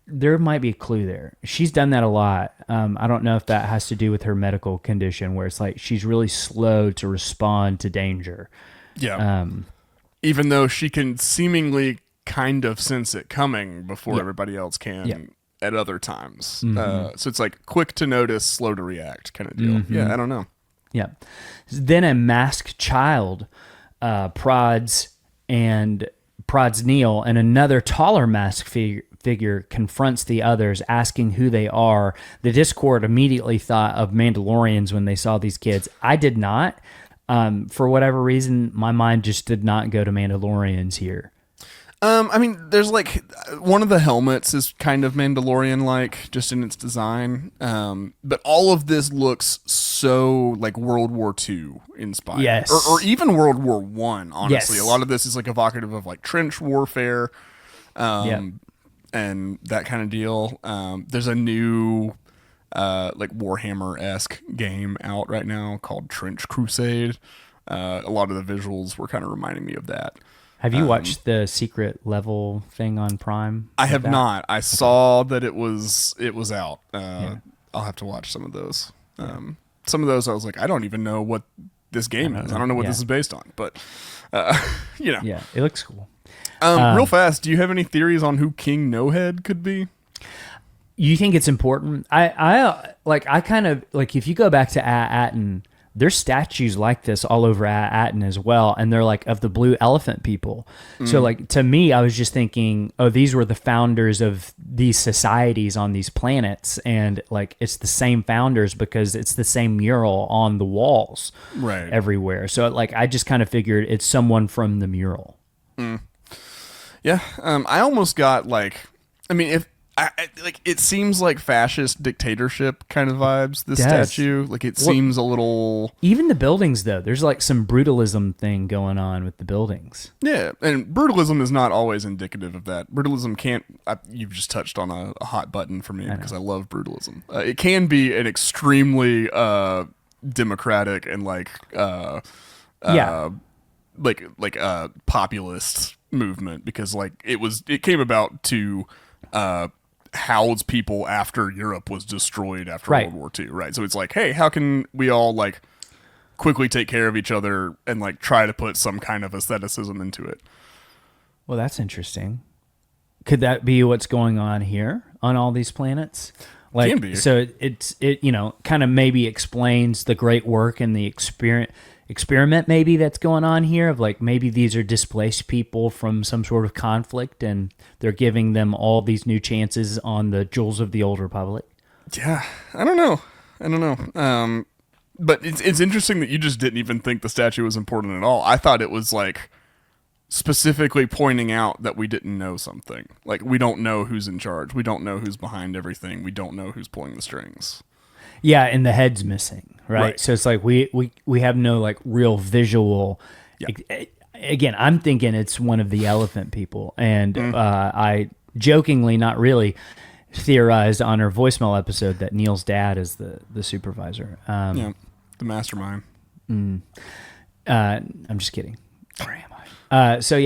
there might be a clue there. She's done that a lot. I don't know if that has to do with her medical condition, where it's like she's really slow to respond to danger. Yeah. Even though she can seemingly kind of sense it coming before everybody else can. at other times. So it's like quick to notice, slow to react kind of deal. Yeah, I don't know. Yeah. Then a masked child prods Neil, and another taller masked figure confronts the others, asking who they are. The Discord immediately thought of Mandalorians when they saw these kids. I did not. For whatever reason, my mind just did not go to Mandalorians here. I mean, there's like one of the helmets is kind of Mandalorian-like, just in its design. But all of this looks so like World War II inspired, yes, or even World War I. Honestly, yes. A lot of this is like evocative of like trench warfare, and that kind of deal. There's a new like Warhammer-esque game out right now called Trench Crusade. A lot of the visuals were kind of reminding me of that. Have you watched the secret level thing on Prime? I have not. I saw that it was out. I'll have to watch some of those. Some of those I was like, I don't even know what this game is. I don't know what this is based on. But Yeah, it looks cool. Real fast, do you have any theories on who King No Head could be? You think it's important? I kind of like, if you go back to At Attin, there's statues like this all over At Attin as well, and they're like of the blue elephant people. So like, to me, I was just thinking, oh, these were the founders of these societies on these planets, and like it's the same founders because it's the same mural on the walls everywhere. So like, I just kind of figured it's someone from the mural. Yeah, I almost got like, I mean, if like, it seems like fascist dictatorship kind of vibes. This statue, like, it seems a little. Even the buildings, though, there's like some brutalism thing going on with the buildings. Yeah, and brutalism is not always indicative of that. Brutalism can't. You've just touched on a hot button for me because I love brutalism. It can be an extremely democratic and like populist movement, because like it came about to house people after Europe was destroyed after World War II, right? So it's like, hey, how can we all like quickly take care of each other and like try to put some kind of aestheticism into it? Well, that's interesting. Could that be what's going on here on all these planets? Like, can be. So it kind of maybe explains the great work and the experiment maybe that's going on here, of like, maybe these are displaced people from some sort of conflict and they're giving them all these new chances on the Jewels of the Old Republic. Yeah, I don't know. But it's interesting that you just didn't even think the statue was important at all. I thought it was like specifically pointing out that we didn't know something. Like, we don't know who's in charge. We don't know who's behind everything. We don't know who's pulling the strings. Yeah, and the head's missing, right? So it's like we have no like real visual. Yeah. Again, I'm thinking it's one of the elephant people, and I jokingly, not really, theorized on our voicemail episode that Neil's dad is the supervisor. The mastermind. I'm just kidding. Where am I? So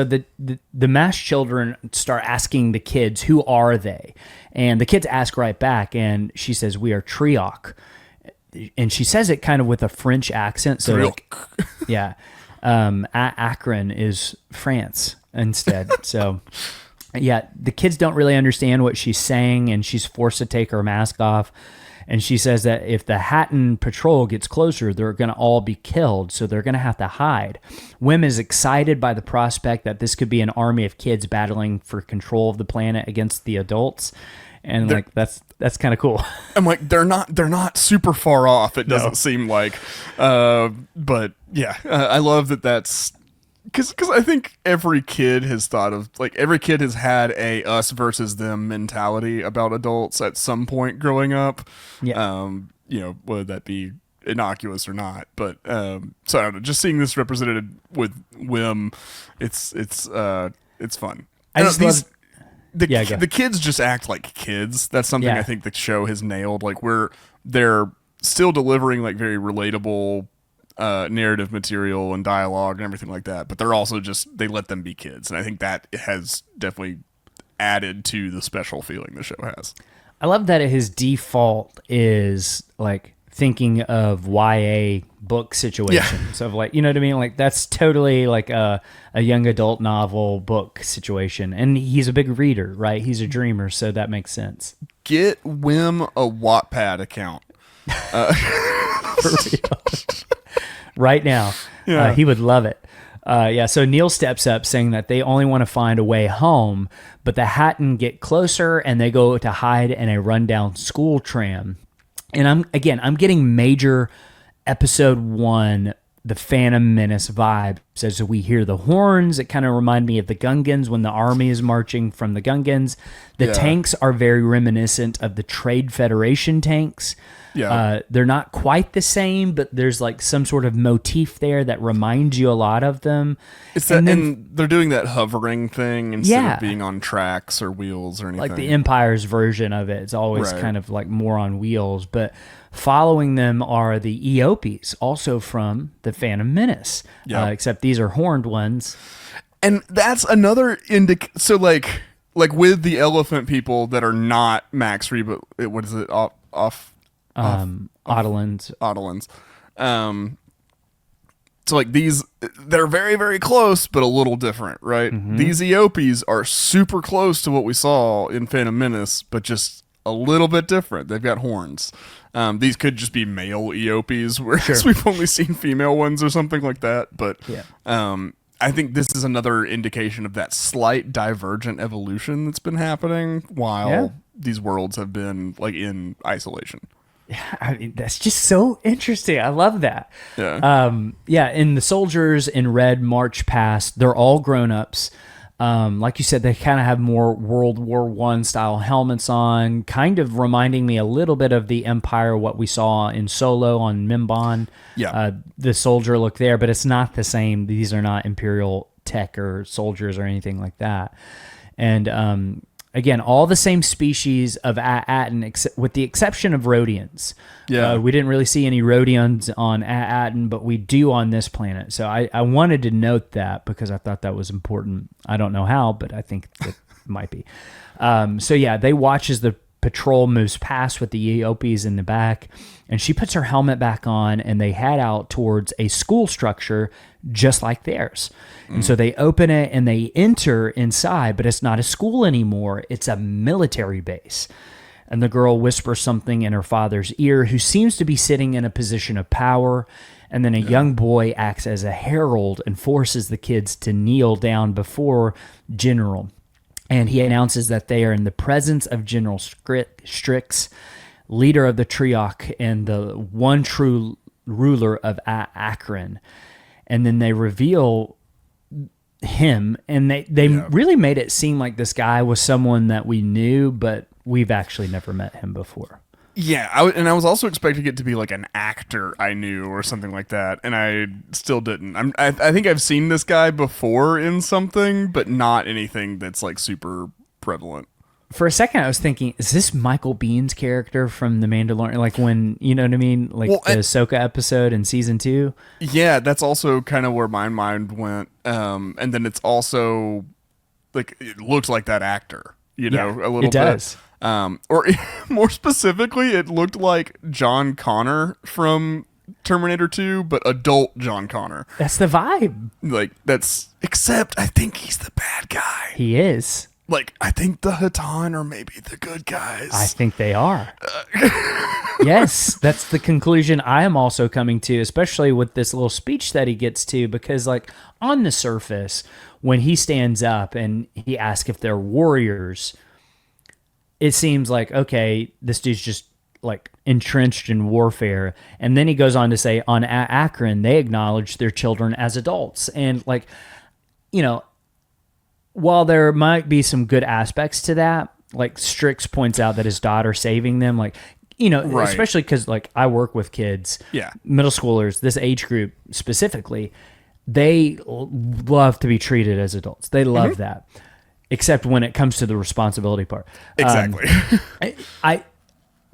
the masked children start asking the kids, who are they? And the kids ask right back, and she says, we are Trioc. And she says it kind of with a French accent. So like, Akron is France instead. So yeah, the kids don't really understand what she's saying, and she's forced to take her mask off. And she says that if the Hatton patrol gets closer, they're going to all be killed, so they're going to have to hide. Wim is excited by the prospect that this could be an army of kids battling for control of the planet against the adults, and like that's kind of cool. I'm like, they're not super far off. It doesn't seem like, but yeah, I love that. That's because I think every kid has thought of, like, every kid has had a us versus them mentality about adults at some point growing up. Yeah. Whether that be innocuous or not, but so I don't know, just seeing this represented with Wim, it's fun. The kids just act like kids. That's something I think the show has nailed. Like, they're still delivering like very relatable narrative material and dialogue and everything like that, but they're also they let them be kids, and I think that has definitely added to the special feeling the show has. I love that his default is like thinking of YA book situations of like, you know what I mean? Like that's totally like a young adult novel book situation. And he's a big reader, right? He's a dreamer. So that makes sense. Get Wim a Wattpad account. For real. Right now. Yeah. He would love it. So Neil steps up saying that they only want to find a way home, but the Hatton get closer and they go to hide in a rundown school tram. And I'm getting major episode 1, the Phantom Menace vibe. As we hear the horns, it kind of remind me of the Gungans when the army is marching from the Gungans. The tanks are very reminiscent of the Trade Federation tanks. Yeah. They're not quite the same, but there's like some sort of motif there that reminds you a lot of them. It's that, and they're doing that hovering thing instead of being on tracks or wheels or anything. Like the Empire's version of it. It's always kind of like more on wheels. But following them are the Eopes, also from the Phantom Menace. Except these are horned ones. And that's another so like with the elephant people that are not Max Reba, what is it? Otolins. So like these, they're very, very close, but a little different, right? Mm-hmm. These Eopes are super close to what we saw in Phantom Menace, but just a little bit different. They've got horns. These could just be male Eopes, whereas we've only seen female ones or something like that. But I think this is another indication of that slight divergent evolution that's been happening while these worlds have been like in isolation. I mean, that's just so interesting. I love that. Yeah. And the soldiers in red march past. They're all grown-ups. Like you said, they kind of have more World War I style helmets on, kind of reminding me a little bit of the Empire, what we saw in Solo on Mimban. Yeah. The soldier look there, but it's not the same. These are not Imperial tech or soldiers or anything like that. And again, all the same species of At Attin, with the exception of Rhodians. Yeah. We didn't really see any Rhodians on At Attin, but we do on this planet. So I wanted to note that because I thought that was important. I don't know how, but I think it might be. They watch as the patrol moves past with the Eopes in the back, and she puts her helmet back on, and they head out towards a school structure just like theirs. And so they open it and they enter inside, but it's not a school anymore. It's a military base. And the girl whispers something in her father's ear, who seems to be sitting in a position of power. And then a young boy acts as a herald and forces the kids to kneel down before General. And he announces that they are in the presence of General Strix, leader of the Triarch and the one true ruler of At Attin. And then they reveal him, and they really made it seem like this guy was someone that we knew, but we've actually never met him before. Yeah, I was also expecting it to be like an actor I knew or something like that, and I still didn't. I think I've seen this guy before in something, but not anything that's like super prevalent. For a second, I was thinking, is this Michael Bihn's character from The Mandalorian? Like when, you know what I mean? Like the Ahsoka episode in season 2? Yeah, that's also kind of where my mind went. And then it's also, like, it looks like that actor, you know, a little bit. It does. Or more specifically, it looked like John Connor from Terminator 2, but adult John Connor. That's the vibe. Like, except I think he's the bad guy. He is. Like, I think the Hatan are maybe the good guys. I think they are. Yes, that's the conclusion I am also coming to, especially with this little speech that he gets to, because, like, on the surface, when he stands up and he asks if they're warriors, it seems like, okay, this dude's just, like, entrenched in warfare. And then he goes on to say, on Akron, they acknowledge their children as adults. And, like, you know, while there might be some good aspects to that, like Strix points out that his daughter saving them, like, you know, especially because, like, I work with kids, middle schoolers, this age group specifically, they love to be treated as adults. They love that, except when it comes to the responsibility part. Exactly.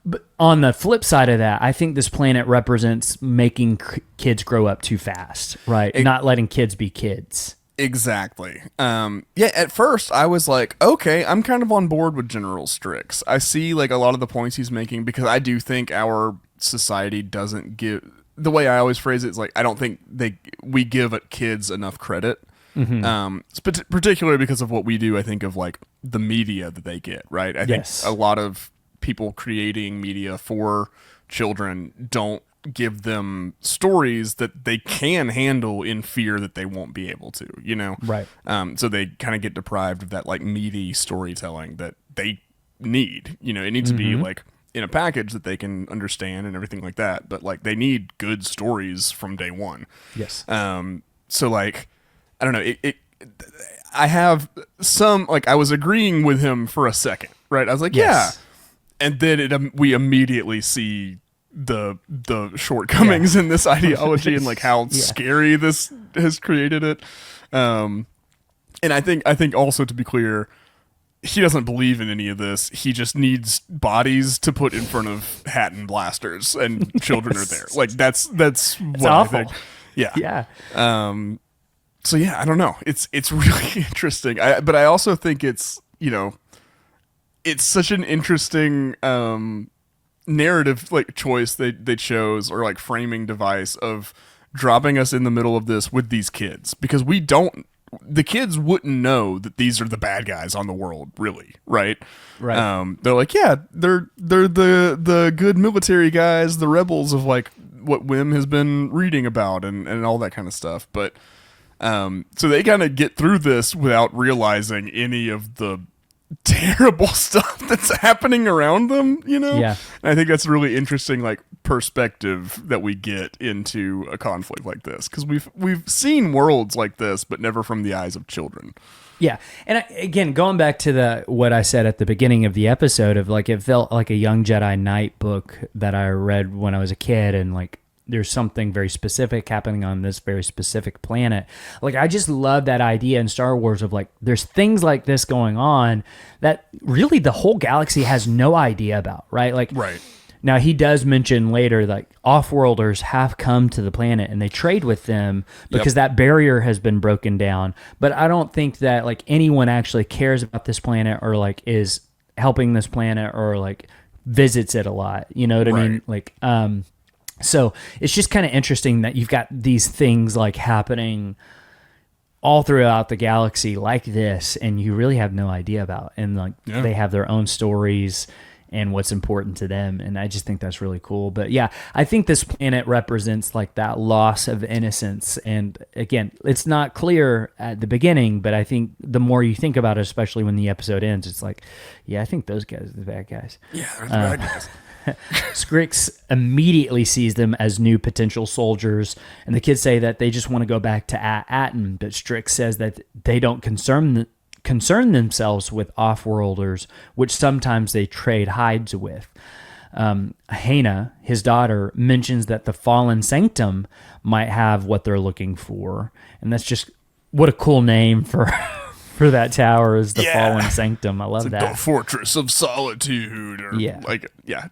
But on the flip side of that, I think this planet represents making kids grow up too fast, right? Not letting kids be kids. Exactly. At first I was like, okay, I'm kind of on board with General Strix. I see like a lot of the points he's making, because I do think our society doesn't give, the way I always phrase it is like, I don't think we give kids enough credit. Particularly because of what we do. I think of like the media that they get, right? I think a lot of people creating media for children don't give them stories that they can handle in fear that they won't be able to, you know? Right. So they kind of get deprived of that like meaty storytelling that they need. You know, it needs to be like in a package that they can understand and everything like that. But like they need good stories from day one. Yes. So like, I don't know. I have some, like, I was agreeing with him for a second, right? I was like, yeah. And then we immediately see the shortcomings in this ideology and like how scary this has created it. And I think also, to be clear, he doesn't believe in any of this. He just needs bodies to put in front of Hatton blasters, and children are there. Like that's what awful. I think. Yeah. Yeah. So yeah, I don't know. It's really interesting. But I also think it's, you know, it's such an interesting narrative like choice they chose, or like framing device of dropping us in the middle of this with these kids, because the kids wouldn't know that these are the bad guys on the world, really, right? Right. They're like, yeah, they're the good military guys, the rebels of like what Wim has been reading about and all that kind of stuff. But so they kind of get through this without realizing any of the terrible stuff that's happening around them, you know? Yeah. And I think that's a really interesting like perspective that we get into a conflict like this, because we've seen worlds like this, but never from the eyes of children. Yeah. And again, going back to what I said at the beginning of the episode of like, it felt like a Young Jedi Knight book that I read when I was a kid, and like there's something very specific happening on this very specific planet. Like, I just love that idea in Star Wars of like, there's things like this going on that really the whole galaxy has no idea about, right? Like, right. Now he does mention later, like, off-worlders have come to the planet and they trade with them because that barrier has been broken down. But I don't think that like anyone actually cares about this planet, or like is helping this planet, or like visits it a lot. You know what I mean? Like, so it's just kind of interesting that you've got these things like happening all throughout the galaxy like this, and you really have no idea about, and like they have their own stories and what's important to them. And I just think that's really cool. But yeah, I think this planet represents like that loss of innocence. And again, it's not clear at the beginning, but I think the more you think about it, especially when the episode ends, it's like, yeah, I think those guys are the bad guys. Yeah, they're the bad guys. Scrix immediately sees them as new potential soldiers, and the kids say that they just want to go back to At Attin, but Strix says that they don't concern themselves with off-worlders, which sometimes they trade hides with. Hannah, his daughter, mentions that the Fallen Sanctum might have what they're looking for, and that's just, what a cool name for that tower, is the Fallen Sanctum. I love it's that. Like the Fortress of Solitude. Or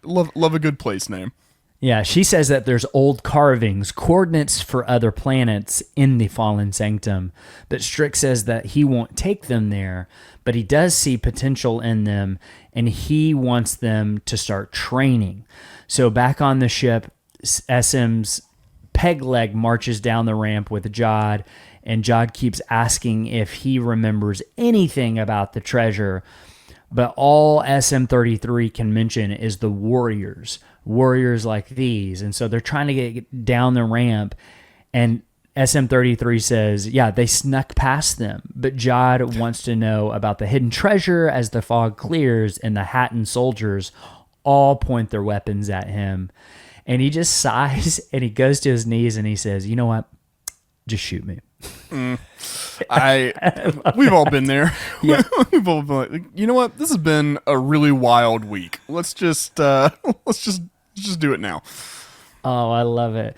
love a good place name. Yeah, she says that there's old carvings, coordinates for other planets in the Fallen Sanctum, but Strix says that he won't take them there, but he does see potential in them, and he wants them to start training. So back on the ship, SM's peg leg marches down the ramp with Jod, and Jod keeps asking if he remembers anything about the treasure, but all SM-33 can mention is the warriors like these. And so they're trying to get down the ramp, and SM-33 says, yeah, they snuck past them, but Jod wants to know about the hidden treasure as the fog clears, and the Hatton soldiers all point their weapons at him. And he just sighs, and he goes to his knees, and he says, you know what? Just shoot me. We've all been there. Yeah. We've all been like, you know what? This has been a really wild week. Let's just do it now. Oh, I love it.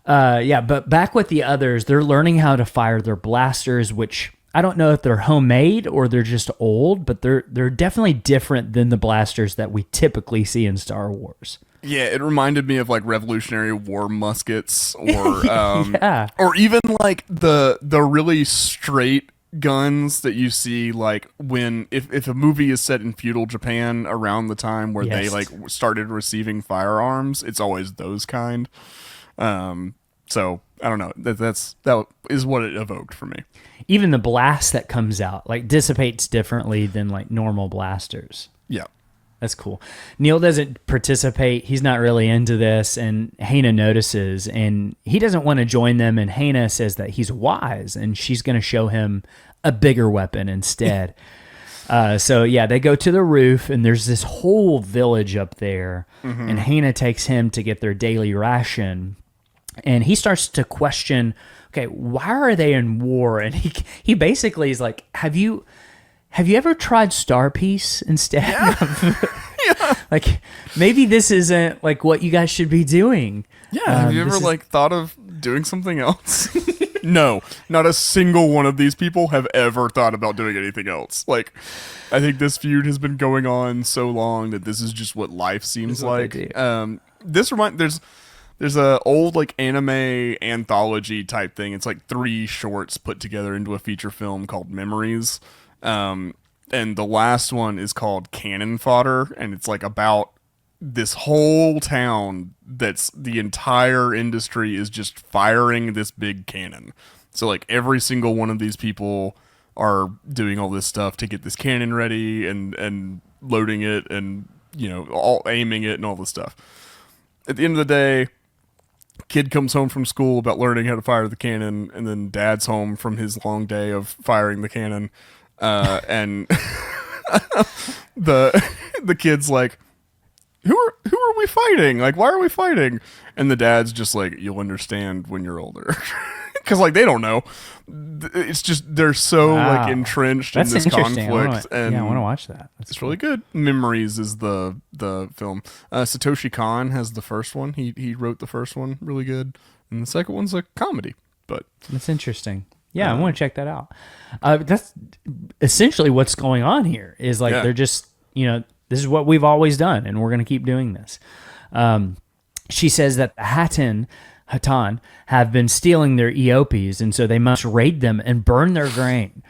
But back with the others, they're learning how to fire their blasters, which I don't know if they're homemade or they're just old, but they're definitely different than the blasters that we typically see in Star Wars. Yeah, it reminded me of like Revolutionary War muskets, or or even like the really straight guns that you see like when if a movie is set in feudal Japan around the time where they Yes. like started receiving firearms, it's always those kind. So I don't know. That is what it evoked for me. Even the blast that comes out like dissipates differently than like normal blasters. Yeah. That's cool. Neil doesn't participate. He's not really into this, and Hannah notices, and he doesn't want to join them, and Hannah says that he's wise, and she's going to show him a bigger weapon instead. So, yeah, they go to the roof, and there's this whole village up there, and Hannah takes him to get their daily ration, and he starts to question, okay, why are they in war? And he basically is like, Have you ever tried Star Piece instead? Yeah. Like, maybe this isn't like what you guys should be doing. Yeah. Have you ever like thought of doing something else? No, not a single one of these people have ever thought about doing anything else. Like, I think this feud has been going on so long that this is just what life seems like. There's a old like anime anthology type thing. It's like 3 shorts put together into a feature film called Memories. And the last one is called Cannon Fodder, and it's like about this whole town that's the entire industry is just firing this big cannon. So like every single one of these people are doing all this stuff to get this cannon ready and loading it and, you know, all aiming it and all this stuff. At the end of the day, kid comes home from school about learning how to fire the cannon, and then dad's home from his long day of firing the cannon. And the kid's like, who are we fighting? Like, why are we fighting? And the dad's just like, you'll understand when you're older. Because like they don't know. It's just they're so like entrenched in this conflict. And I want to watch that. It's really good. Memories is the film. Satoshi Kon has the first one. He wrote the first one, really good, and the second one's a comedy. But that's interesting. Yeah, I want to check that out. That's essentially what's going on here. Is like they're just, you know, this is what we've always done, and we're going to keep doing this. She says that the Hatan have been stealing their Eopes, and so they must raid them and burn their grain.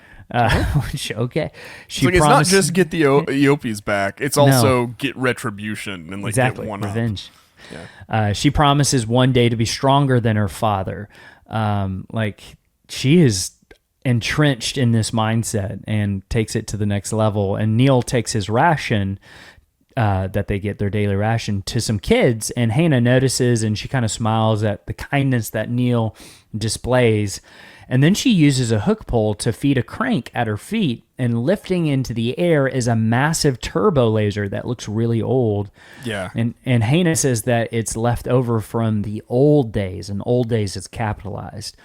Which, okay. She it's not just get the Eopes back, it's also get retribution and like exactly. Get one revenge. Up. Yeah. She promises one day to be stronger than her father. Like she is entrenched in this mindset and takes it to the next level. And Neil takes his ration that they get, their daily ration, to some kids, and Hannah notices, and she kind of smiles at the kindness that Neil displays. And then she uses a hook pole to feed a crank at her feet, and lifting into the air is a massive turbo laser that looks really old. Yeah. And Hannah says that it's left over from the old days, and old days is capitalized.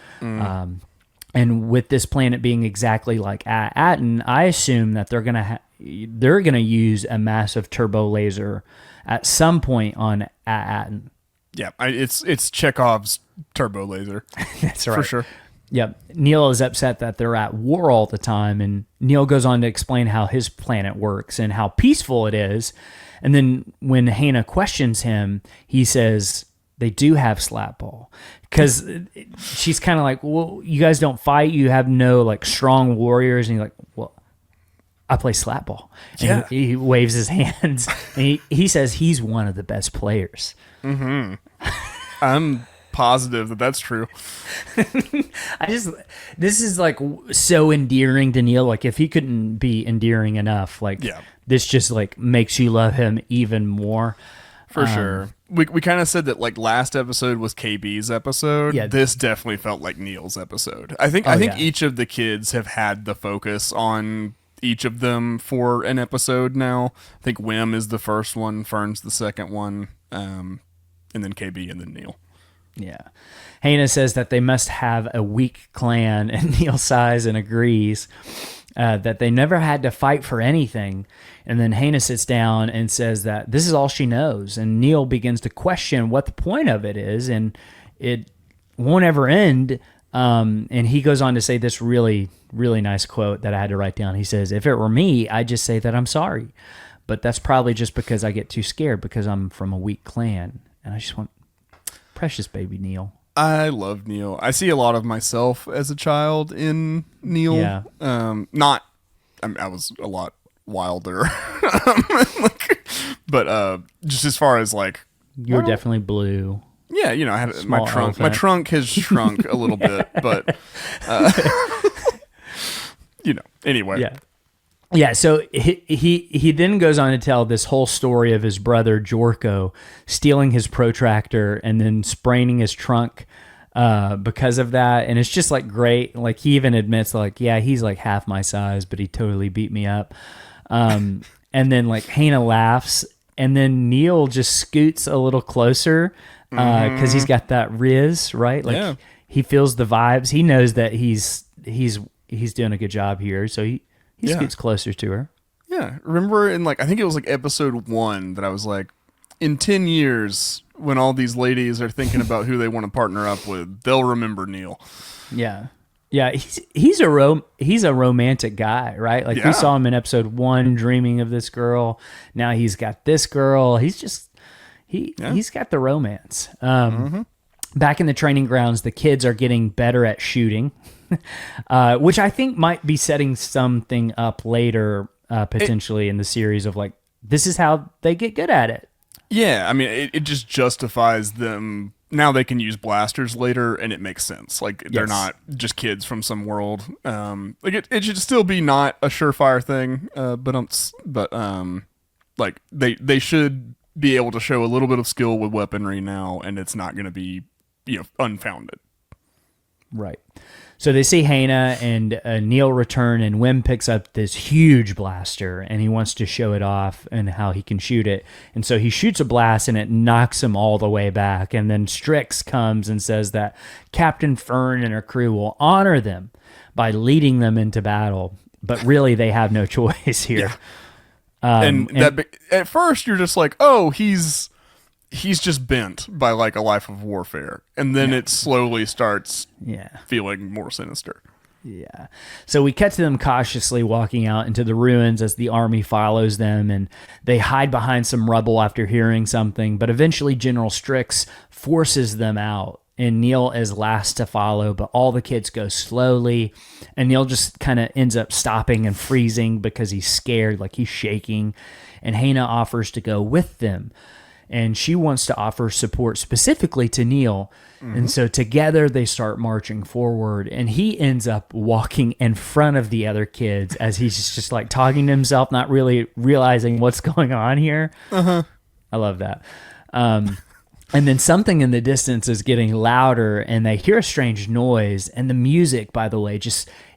And with this planet being exactly like At Attin, I assume that they're gonna use a massive turbo laser at some point on At Attin. Yeah, it's Chekhov's turbo laser. That's right. For sure. Yep. Neil is upset that they're at war all the time, and Neil goes on to explain how his planet works and how peaceful it is. And then when Hannah questions him, he says they do have slapball, because she's kind of like, well, you guys don't fight, you have no like strong warriors, and he's like, well, I play slapball. And Yeah. he waves his hands, and he says he's one of the best players. Mm-hmm. I'm positive that that's true. This is like so endearing to Neil. Like if he couldn't be endearing enough, like this just like makes you love him even more. For sure. We kind of said that like last episode was KB's episode. Yeah. This definitely felt like Neil's episode. I think each of the kids have had the focus on each of them for an episode now. I think Wim is the first one, Fern's the second one, and then KB and then Neil. Yeah. Hannah says that they must have a weak clan, and Neil sighs and agrees that they never had to fight for anything. And then Hannah sits down and says that this is all she knows. And Neil begins to question what the point of it is, and it won't ever end. And he goes on to say this really, really nice quote that I had to write down. He says, if it were me, I'd just say that I'm sorry. But that's probably just because I get too scared because I'm from a weak clan. And I just want... Precious baby Neil. I love Neil. I see a lot of myself as a child in Neil. Yeah. Not, I was a lot wilder, but just as far as like, You're definitely blue. yeah, you know, I had my Small trunk. My elephant. trunk has shrunk a little bit, but you know. Anyway, Yeah. Yeah, so he then goes on to tell this whole story of his brother Jorko stealing his protractor and then spraining his trunk because of that, and it's just like great. Like he even admits, like, yeah, he's like half my size, but he totally beat me up. And then like Hannah laughs, and then Neil just scoots a little closer because he's got that riz, right? Like he feels the vibes. He knows that he's doing a good job here, so he scoots closer to her. yeah. Remember in like I think it was like episode 1 that I was like, in 10 years when all these ladies are thinking about who they want to partner up with, they'll remember Neil. Yeah. Yeah, he's a romantic guy, right? Like we saw him in episode 1 dreaming of this girl. Now he's got this girl. He's just he's got the romance. Back in the training grounds, the kids are getting better at shooting, which I think might be setting something up later, potentially in the series of like, this is how they get good at it. Yeah, I mean, it just justifies them. Now they can use blasters later, and it makes sense. Like, they're not just kids from some world. Like, it should still be not a surefire thing, but like, they should be able to show a little bit of skill with weaponry now, and it's not going to be, you know, unfounded. Right. So they see Hannah and Neil return, and Wim picks up this huge blaster, and he wants to show it off and how he can shoot it. And so he shoots a blast, and it knocks him all the way back. And then Strix comes and says that Captain Fern and her crew will honor them by leading them into battle. But really, they have no choice here. And at first, you're just like, oh, he's just bent by like a life of warfare, and then it slowly starts feeling more sinister. Yeah. So we cut to them cautiously walking out into the ruins as the army follows them, and they hide behind some rubble after hearing something, but eventually General Strix forces them out, and Neil is last to follow, but all the kids go slowly, and Neil just kind of ends up stopping and freezing because he's scared, like he's shaking, and Hannah offers to go with them. And she wants to offer support specifically to Neil. And so together they start marching forward, and he ends up walking in front of the other kids as he's just like talking to himself, not really realizing what's going on here. I love that. And then something in the distance is getting louder, and they hear a strange noise. And the music, by the way,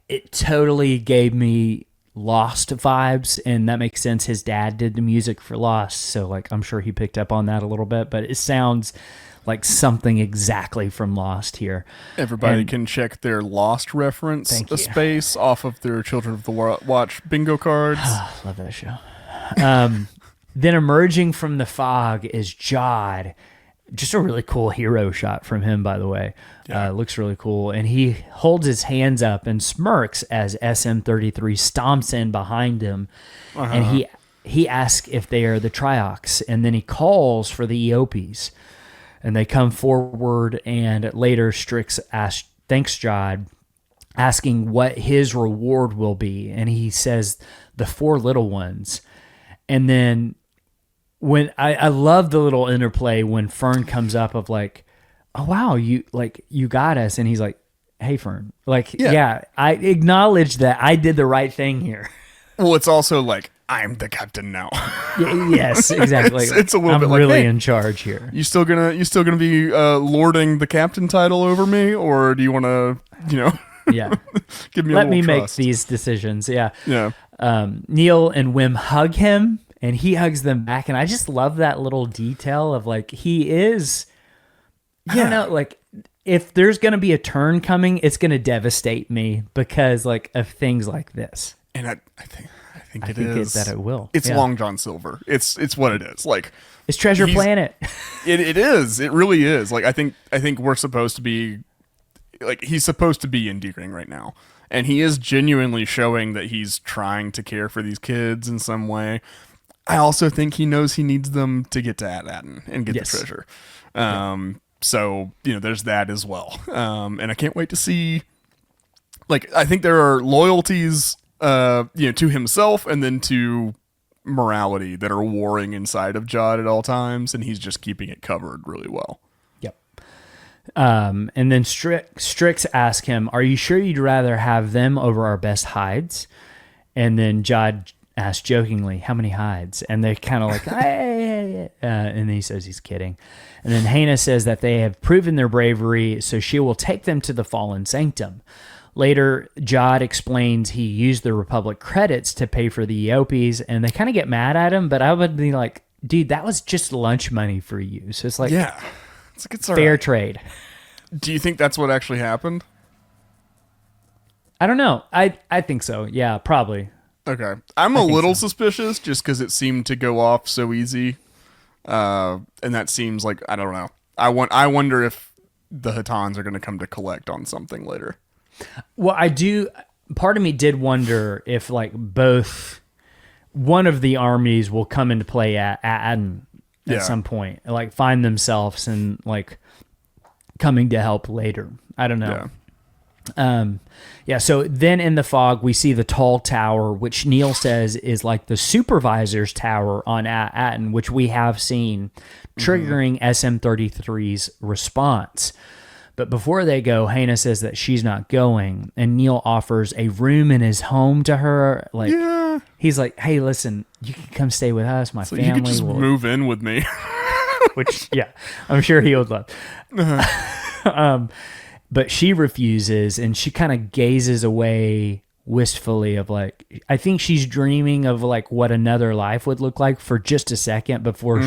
it totally gave me Lost vibes, and that makes sense. His dad did the music for Lost, so like I'm sure he picked up on that a little bit, but it sounds like something exactly from Lost here. Everybody can check their Lost reference space off of their Children of the Watch bingo cards. Love that show. Then emerging from the fog is Jod. Just a really cool hero shot from him, by the way. Looks really cool. And he holds his hands up and smirks as SM-33 stomps in behind him. And he asks if they are the Triox. And then he calls for the Eopes. And they come forward, and later Strix thanks Jod, asking what his reward will be. And he says, the 4 little ones. And then when I love the little interplay when Fern comes up of like, oh wow, you got us, and he's like, hey Fern, like I acknowledge that I did the right thing here. Well, it's also like, I'm the captain now. Yes, exactly. It's a little bit I'm like, really hey, in charge here. You still gonna be lording the captain title over me, or do you want to, give me Let me trust? make these decisions. Yeah. Neil and Wim hug him, and he hugs them back, and I just love that little detail of like he is. I don't know, like if there's gonna be a turn coming, it's gonna devastate me because like of things like this. And I think it is that it will. It's Long John Silver. It's what it is. Like it's Treasure Planet. It is. It really is. Like I think we're supposed to be like he's supposed to be endearing right now. And he is genuinely showing that he's trying to care for these kids in some way. I also think he knows he needs them to get to At Attin and get the treasure. So, there's that as well. And I can't wait to see, I think there are loyalties, to himself and then to morality that are warring inside of Judd at all times, and he's just keeping it covered really well. Yep. And then Strix asks him, "Are you sure you'd rather have them over our best hides?" And then Judd asks jokingly, "How many hides?" And they're kind of like, hey. And then he says he's kidding. And then Hannah says that they have proven their bravery, so she will take them to the fallen sanctum. Later, Judd explains he used the Republic credits to pay for the Eopes, and they kind of get mad at him, but I would be like, dude, that was just lunch money for you. So it's like, yeah, it's fair trade. Do you think that's what actually happened? I don't know. I think so. Yeah, probably. Okay. I'm a little suspicious just because it seemed to go off so easy. And that seems like, I don't know. I wonder if the Hattans are going to come to collect on something later. Well, I do. Part of me did wonder if one of the armies will come into play at Attin at some point, find themselves and coming to help later. I don't know. Yeah. So then in the fog, we see the tall tower, which Neil says is like the supervisor's tower on At Attin, which we have seen, triggering SM-33's response. But before they go, Hannah says that she's not going, and Neil offers a room in his home to her. He's like, "Hey, listen, you can come stay with us. My family you could just will move in with me." Which, yeah, I'm sure he would love. But she refuses, and she kind of gazes away wistfully of I think she's dreaming of what another life would look like for just a second before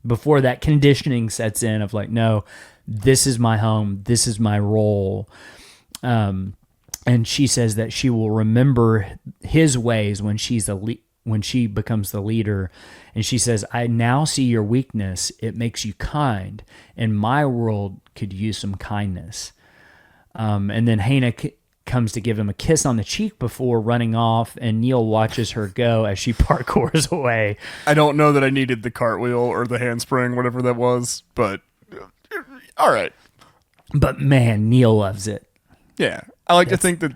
before that conditioning sets in of no, this is my home, this is my role. And she says that she will remember his ways when when she becomes the leader. And she says, "I now see your weakness. It makes you kind, and my world could use some kindness." And then Hannah comes to give him a kiss on the cheek before running off, and Neil watches her go as she parkours away. I don't know that I needed the cartwheel or the handspring, whatever that was, but all right. But man, Neil loves it. Yeah. I like to think that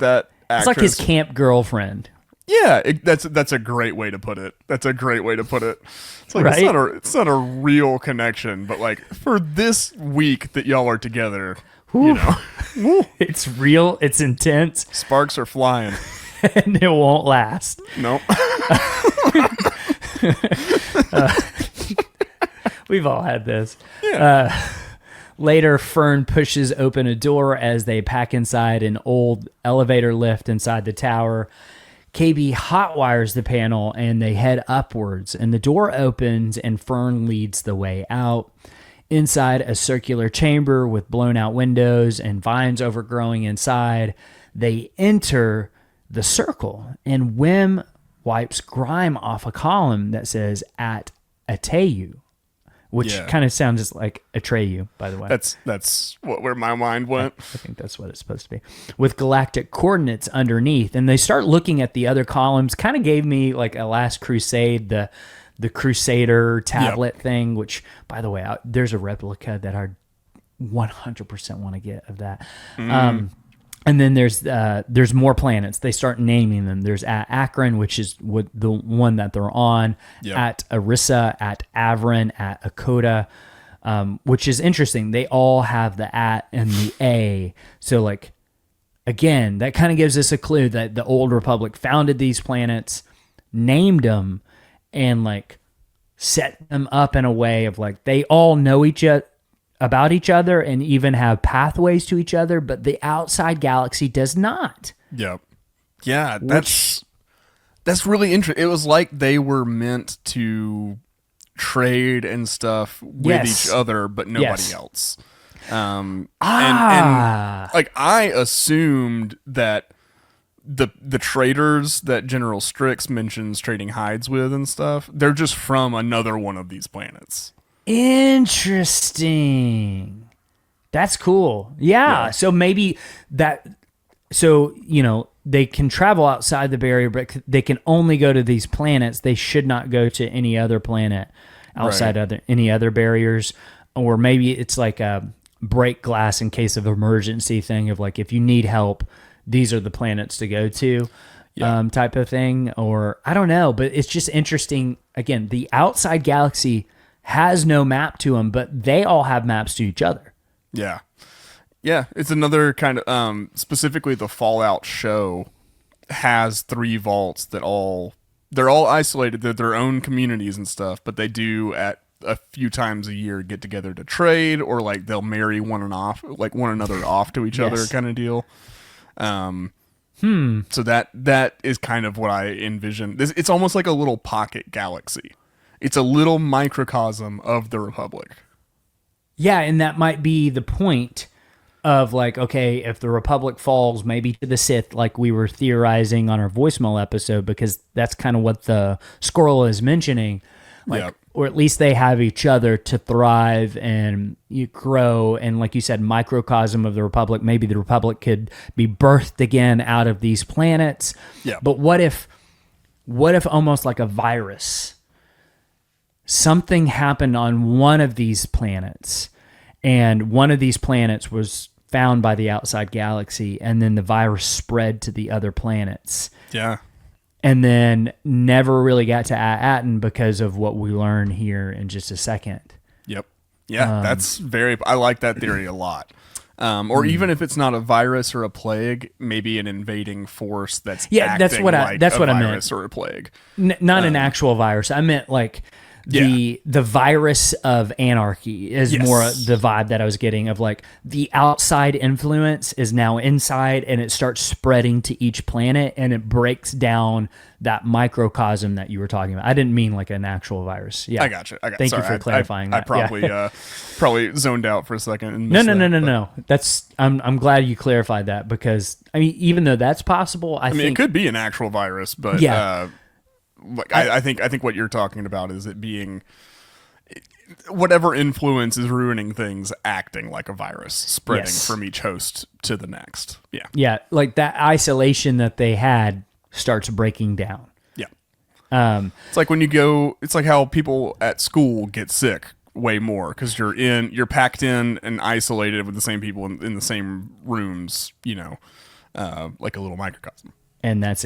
actress... It's like his camp girlfriend. Yeah, that's a great way to put it. That's a great way to put it. It's right? It's not a real connection, but for this week that y'all are together, it's real, it's intense. Sparks are flying. And it won't last. Nope. We've all had this. Yeah. Later, Fern pushes open a door as they pack inside an old elevator lift inside the tower. KB hotwires the panel and they head upwards, and the door opens and Fern leads the way out. Inside a circular chamber with blown out windows and vines overgrowing inside, they enter the circle, and Wim wipes grime off a column that says At Attin, which kind of sounds like Atreyu, by the way. That's where my mind went. I think that's what it's supposed to be. With galactic coordinates underneath. And they start looking at the other columns. Kind of gave me a Last Crusade, the Crusader tablet thing, which, by the way, there's a replica that I 100% want to get of that. And then there's more planets. They start naming them. There's At Akron, which is the one that they're on. Yep. At Arissa, At Avron, At Akota, which is interesting. They all have the At and the A. So again, that kind of gives us a clue that the Old Republic founded these planets, named them, and set them up in a way of they all know about each other and even have pathways to each other, but the outside galaxy does not. Yep. Yeah, that's really interesting. It was like they were meant to trade and stuff with each other, but nobody else. And I assumed that the traders that General Strix mentions trading hides with and stuff, they're just from another one of these planets. Interesting. That's cool. Yeah. So maybe that. So they can travel outside the barrier, but they can only go to these planets. They should not go to any other planet outside any other barriers. or maybe it's like a break glass in case of emergency thing of like, if you need help, these are the planets to go to, type of thing. Or I don't know, but it's just interesting. Again, the outside galaxy has no map to them, but they all have maps to each other. Yeah. Yeah. It's another kind of, specifically the Fallout show has 3 vaults that they're all isolated. They're their own communities and stuff, but they do at a few times a year get together to trade, or like they'll marry one another off to each other kind of deal. So that is kind of what I envision. It's almost like a little pocket galaxy. It's a little microcosm of the Republic. Yeah, and that might be the point of like, okay, if the Republic falls maybe to the Sith, like we were theorizing on our voicemail episode, because that's kind of what the scroll is mentioning. Like, or at least they have each other to thrive and you grow. And like you said, microcosm of the Republic, maybe the Republic could be birthed again out of these planets. Yeah. But what if almost like a virus, something happened on one of these planets, and one of these planets was found by the outside galaxy, and then the virus spread to the other planets. Yeah. And then never really got to At Attin because of what we learn here in just a second. Yep. Yeah, I like that theory a lot. Or even if it's not a virus or a plague, maybe an invading force that's that's what I meant. Or a plague. Not an actual virus. I meant like the virus of anarchy is more the vibe that I was getting of like the outside influence is now inside, and it starts spreading to each planet, and it breaks down that microcosm that you were talking about. I didn't mean like an actual virus. Yeah, I got you. Thank you for clarifying that. I probably probably zoned out for a second. And No. That's I'm glad you clarified that, because I mean, even though that's possible, I think it could be an actual virus, but I think what you're talking about is it being whatever influence is ruining things acting like a virus, spreading from each host to the next. Yeah. Yeah, like that isolation that they had starts breaking down. Yeah. It's like when it's like how people at school get sick way more because you're packed in and isolated with the same people in the same rooms, like a little microcosm. And that's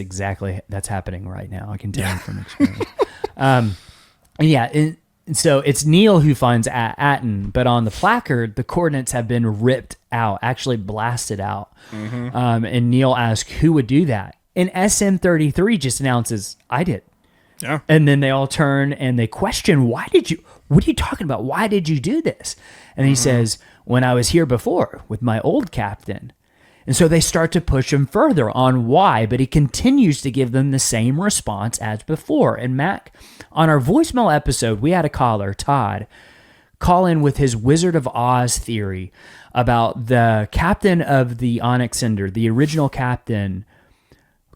happening right now. I can tell you from experience. So it's Neil who finds At Attin, but on the placard, the coordinates have been ripped out, actually blasted out. And Neil asks who would do that. And SM-33 just announces, I did. Yeah. And then they all turn and they question, what are you talking about? Why did you do this? And he says, when I was here before with my old captain. And so they start to push him further on why, but he continues to give them the same response as before. And Mac, on our voicemail episode, we had a caller, Todd, call in with his Wizard of Oz theory about the captain of the Onyx Cinder, the original captain,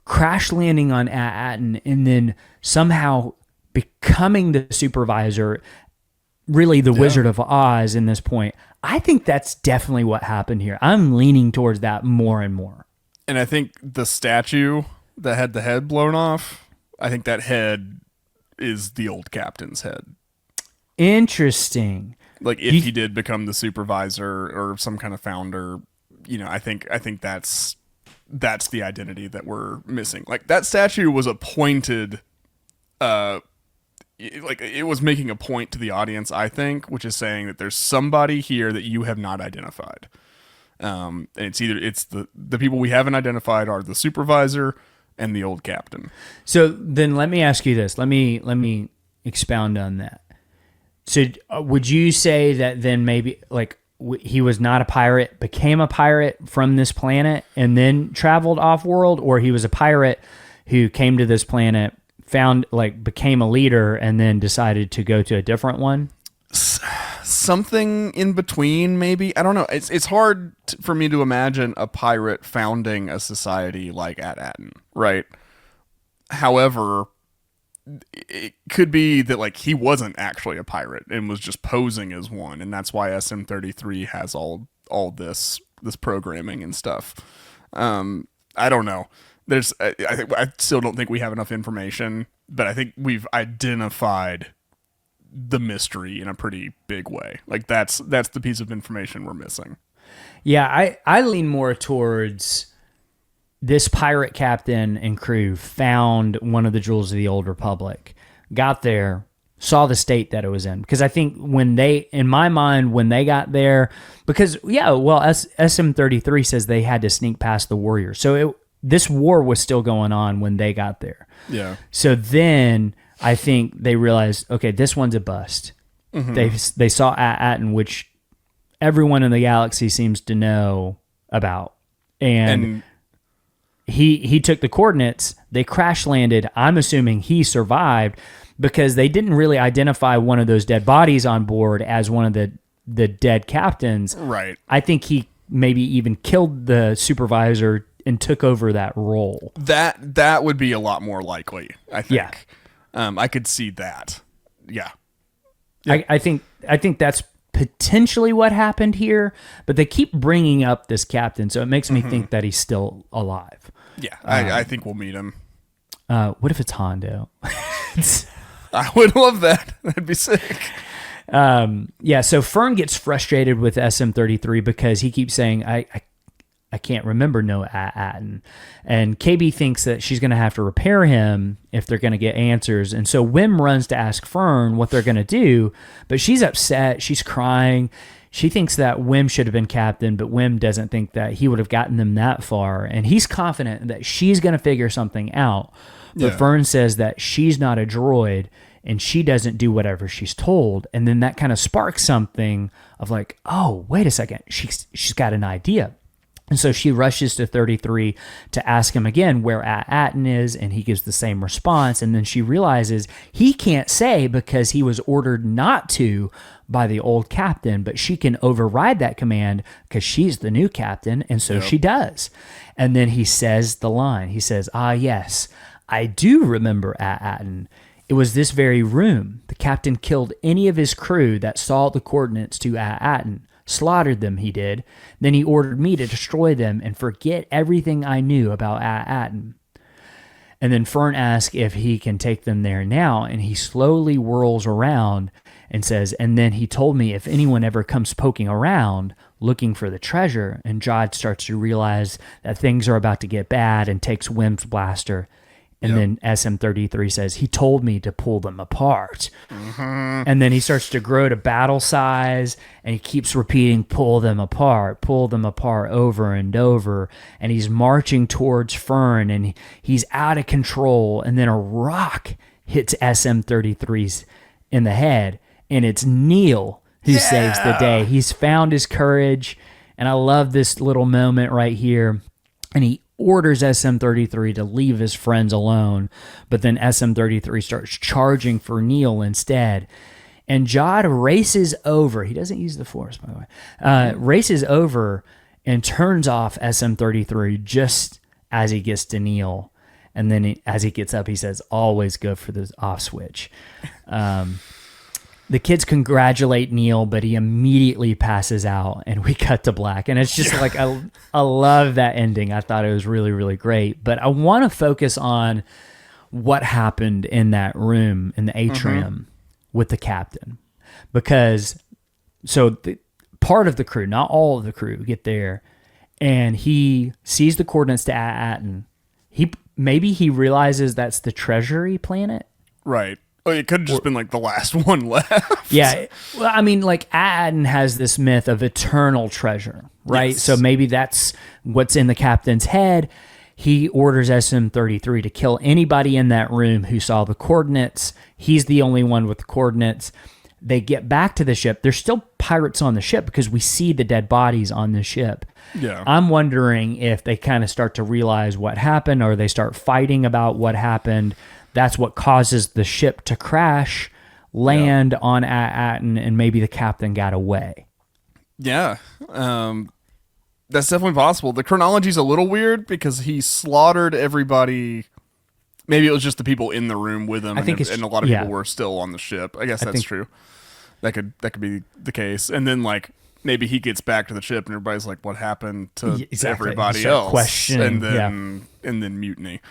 crash landing on At Attin and then somehow becoming the supervisor, really the Wizard of Oz in this point. I think that's definitely what happened here. I'm leaning towards that more and more. And I think the statue that had the head blown off, I think that head is the old captain's head. Interesting. Like if he did become the supervisor or some kind of founder, I think that's the identity that we're missing. Like that statue was appointed, it was making a point to the audience, I think, which is saying that there's somebody here that you have not identified. And it's the people we haven't identified are the supervisor and the old captain. So then let me ask you this. Let me expound on that. So would you say that then maybe like he was not a pirate, became a pirate from this planet and then traveled off world, or he was a pirate who came to this planet, became a leader, and then decided to go to a different one? Something in between, maybe. I don't know. It's hard for me to imagine a pirate founding a society like At Attin, right? However, it could be that like he wasn't actually a pirate and was just posing as one, and that's why SM-33 has all this programming and stuff. I don't know. I still don't think we have enough information, but I think we've identified the mystery in a pretty big way. Like that's the piece of information we're missing. Yeah, I lean more towards this pirate captain and crew found one of the jewels of the Old Republic, got there, saw the state that it was in. Because I think in my mind, when they got there, because, SM-33 says they had to sneak past the warriors. So this war was still going on when they got there. Yeah. So then I think they realized, okay, this one's a bust. Mm-hmm. They saw At Attin, which everyone in the galaxy seems to know about. And he took the coordinates. They crash landed. I'm assuming he survived because they didn't really identify one of those dead bodies on board as one of the dead captains. Right. I think he maybe even killed the supervisor and took over that role. That would be a lot more likely, I think. Yeah. I could see that. Yeah. I think that's potentially what happened here, but they keep bringing up this captain, so it makes me think that he's still alive. Yeah, I think we'll meet him. What if it's Hondo? I would love that. That'd be sick. So Fern gets frustrated with SM-33 because he keeps saying, I can't remember no At Attin. And KB thinks that she's going to have to repair him if they're going to get answers. And so Wim runs to ask Fern what they're going to do, but she's upset. She's crying. She thinks that Wim should have been captain, but Wim doesn't think that he would have gotten them that far. And he's confident that she's going to figure something out. But Fern says that she's not a droid and she doesn't do whatever she's told. And then that kind of sparks something of like, oh, wait a second. She's got an idea. And so she rushes to 33 to ask him again where At Attin is, and he gives the same response. And then she realizes he can't say because he was ordered not to by the old captain, but she can override that command because she's the new captain, and so she does. And then he says the line. He says, yes, I do remember At Attin. It was this very room. The captain killed any of his crew that saw the coordinates to At Attin. Slaughtered them, he did. Then he ordered me to destroy them and forget everything I knew about At Attin. And then Fern asks if he can take them there now, and he slowly whirls around and says, and then he told me if anyone ever comes poking around looking for the treasure, and Jod starts to realize that things are about to get bad and takes Wim's blaster. And then SM-33 says, he told me to pull them apart. Mm-hmm. And then he starts to grow to battle size, and he keeps repeating, pull them apart over and over. And he's marching towards Fern, and he's out of control. And then a rock hits SM-33's in the head, and it's Neil who saves the day. He's found his courage, and I love this little moment right here. And he orders SM-33 to leave his friends alone, but then SM-33 starts charging for Neil instead. And Jod races over. He doesn't use the Force, by the way. Races over and turns off SM-33 just as he gets to Neil. And then as he gets up, he says, always go for the off switch. The kids congratulate Neil, but he immediately passes out, and we cut to black. And it's just like, I love that ending. I thought it was really, really great. But I want to focus on what happened in that room, in the atrium, with the captain. Because, part of the crew, not all of the crew, get there, and he sees the coordinates to At Attin. Maybe he realizes that's the treasury planet. Right. Oh, it could have just been like the last one left. Yeah. Well, I mean, like At Attin has this myth of eternal treasure, right? Yes. So maybe that's what's in the captain's head. He orders SM-33 to kill anybody in that room who saw the coordinates. He's the only one with the coordinates. They get back to the ship. There's still pirates on the ship because we see the dead bodies on the ship. Yeah. I'm wondering if they kind of start to realize what happened, or they start fighting about what happened. That's what causes the ship to crash, land on At Attin, and maybe the captain got away. Yeah, that's definitely possible. The chronology's a little weird because he slaughtered everybody. Maybe it was just the people in the room with him, and a lot of people were still on the ship. I guess that's true. That could be the case. And then like maybe he gets back to the ship, and everybody's like, "What happened to everybody else?" Questioning, and then mutiny.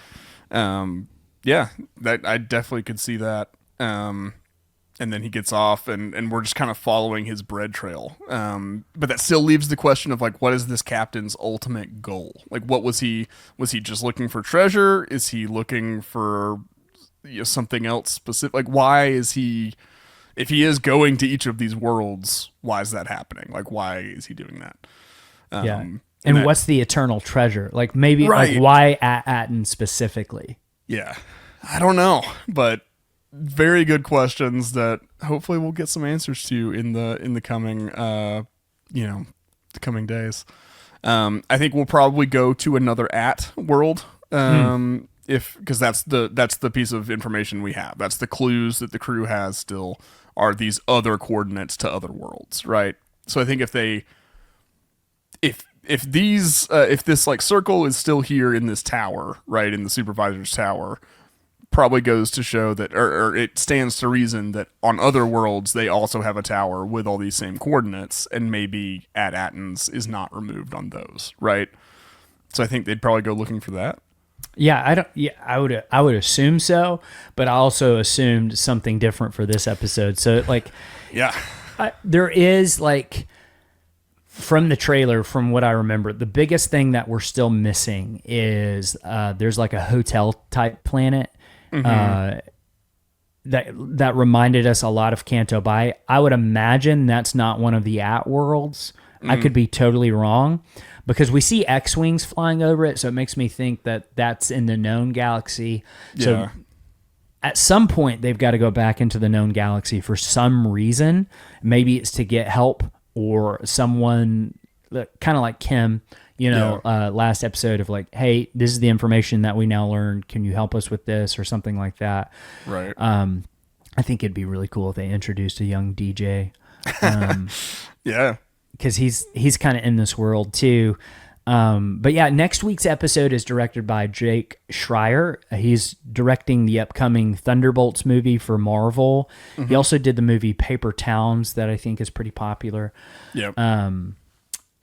Yeah, that I definitely could see that. And and then he gets off, and we're just kind of following his bread trail. But that still leaves the question of like, what is this captain's ultimate goal? Like, what was he just looking for treasure? Is he looking for something else specific? Like, why is he, if he is going to each of these worlds, why is that happening? Like, why is he doing that? Yeah. And what's the eternal treasure? Like, maybe like why At Attin specifically? Yeah, I don't know, but very good questions that hopefully we'll get some answers to in the coming the coming days. I think we'll probably go to another At world, because that's the piece of information we have. That's the clues that the crew has still, are these other coordinates to other worlds, right? So I think if this like circle is still here in this tower, right, in the supervisor's tower, probably goes to show that, or it stands to reason that on other worlds they also have a tower with all these same coordinates, and maybe At Attin's is not removed on those, right? So I think they'd probably go looking for that. Yeah, I would assume so, but I also assumed something different for this episode. So like, yeah, there is like, from the trailer, from what I remember, the biggest thing that we're still missing is there's like a hotel type planet that reminded us a lot of Canto Bay. I would imagine that's not one of the At worlds. I could be totally wrong, because we see X-wings flying over it, so it makes me think that that's in the known galaxy. Yeah. So at some point they've got to go back into the known galaxy for some reason. Maybe it's to get help, or someone kind of like Kim, last episode of like, hey, this is the information that we now learned. Can you help us with this, or something like that? Right. I think it'd be really cool if they introduced a young DJ. Yeah. Because he's kind of in this world too. But yeah, next week's episode is directed by Jake Schreier. He's directing the upcoming Thunderbolts movie for Marvel. He also did the movie Paper Towns that I think is pretty popular. Yep.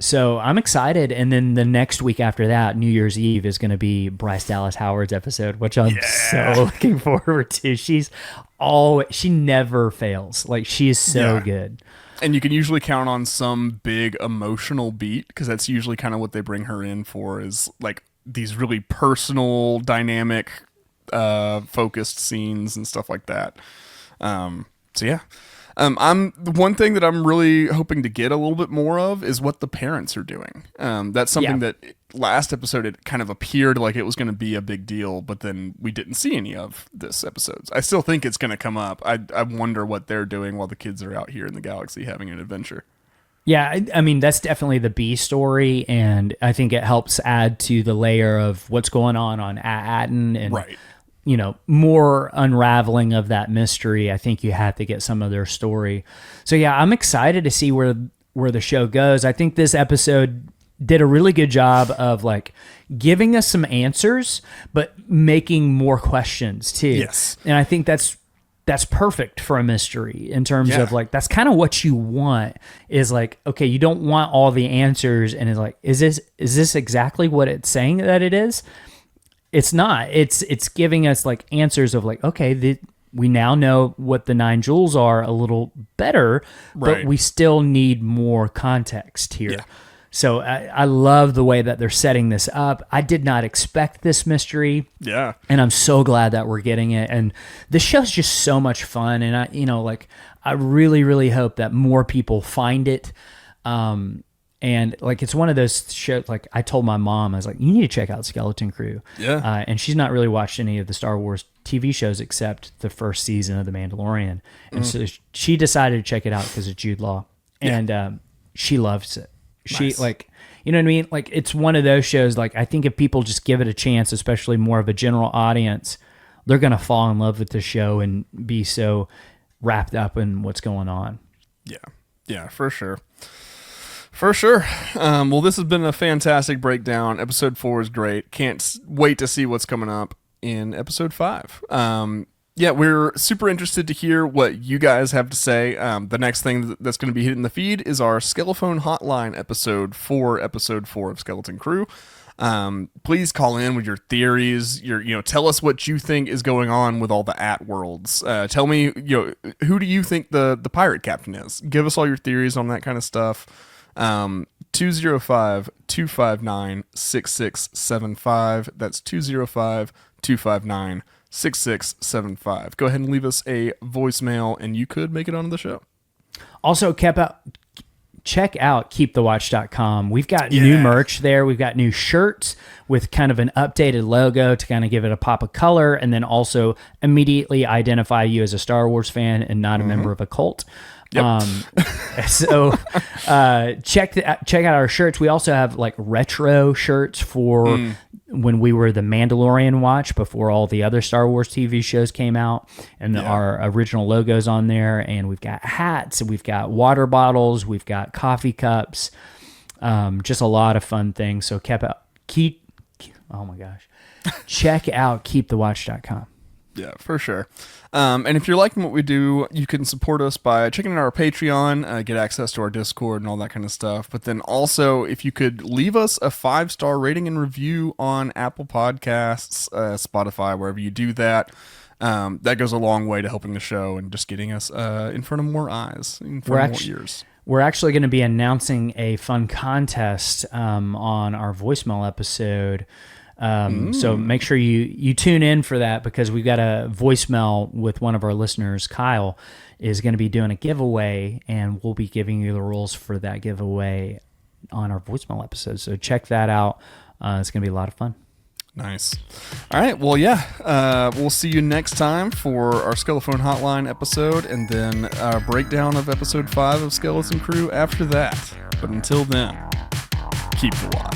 So I'm excited. And then the next week after that, New Year's Eve, is going to be Bryce Dallas Howard's episode, which I'm so looking forward to. She never fails. Like, she is so good. And you can usually count on some big emotional beat, because that's usually kind of what they bring her in for, is like these really personal, dynamic, focused scenes and stuff like that. So yeah. The one thing that I'm really hoping to get a little bit more of is what the parents are doing. That's something that last episode it kind of appeared like it was going to be a big deal, but then we didn't see any of this episode. I still think it's going to come up. I wonder what they're doing while the kids are out here in the galaxy having an adventure. Yeah, I mean, that's definitely the B story, and I think it helps add to the layer of what's going on At Attin, and more unraveling of that mystery. I think you have to get some of their story. So yeah, I'm excited to see where the show goes. I think this episode did a really good job of like giving us some answers, but making more questions too. Yes. And I think that's perfect for a mystery, in terms of like, that's kind of what you want, is like, okay, you don't want all the answers, and it's like, is this exactly what it's saying that it is? It's not. It's giving us like answers of like, okay, we now know what the 9 jewels are a little better, but we still need more context here. Yeah. So I love the way that they're setting this up. I did not expect this mystery. Yeah. And I'm so glad that we're getting it. And the show's just so much fun. And I really, really hope that more people find it. And like, it's one of those shows, like I told my mom, I was like, you need to check out Skeleton Crew. Yeah. And she's not really watched any of the Star Wars TV shows except the first season of The Mandalorian. And so she decided to check it out because of Jude Law. And she loves it. She like, you know what I mean? Like, it's one of those shows, like, I think if people just give it a chance, especially more of a general audience, they're going to fall in love with the show and be so wrapped up in what's going on. Yeah. Yeah, for sure. For sure. Well, this has been a fantastic breakdown. Episode 4 is great. Can't wait to see what's coming up in episode 5. Yeah, we're super interested to hear what you guys have to say. The next thing that's going to be hitting the feed is our Skelephone Hotline episode for episode 4 of Skeleton Crew. Please call in with your theories. Tell us what you think is going on with all the at worlds. Tell me, who do you think the pirate captain is? Give us all your theories on that kind of stuff. 205-259-6675. That's 205-259-6675. Go ahead and leave us a voicemail, and you could make it onto the show. Also, check out keepthewatch.com. We've got new merch there. We've got new shirts with kind of an updated logo to kind of give it a pop of color, and then also immediately identify you as a Star Wars fan and not a member of a cult. Yep. So check out our shirts. We also have like retro shirts for when we were the Mandalorian watch before all the other Star Wars TV shows came out, and our original logos on there. And we've got hats, we've got water bottles, we've got coffee cups, just a lot of fun things. So check out keepthewatch.com. Yeah, for sure. And if you're liking what we do, you can support us by checking out our Patreon, get access to our Discord and all that kind of stuff. But then also, if you could leave us a 5-star rating and review on Apple Podcasts, Spotify, wherever you do that, that goes a long way to helping the show and just getting us in front of more eyes, in front of more ears. We're actually going to be announcing a fun contest on our voicemail episode. So make sure you tune in for that, because we've got a voicemail with one of our listeners. Kyle is going to be doing a giveaway, and we'll be giving you the rules for that giveaway on our voicemail episode. So check that out. It's going to be a lot of fun. Nice. All right. Well, we'll see you next time for our Skelephone Hotline episode, and then a breakdown of episode 5 of Skeleton Crew after that. But until then, keep the watch.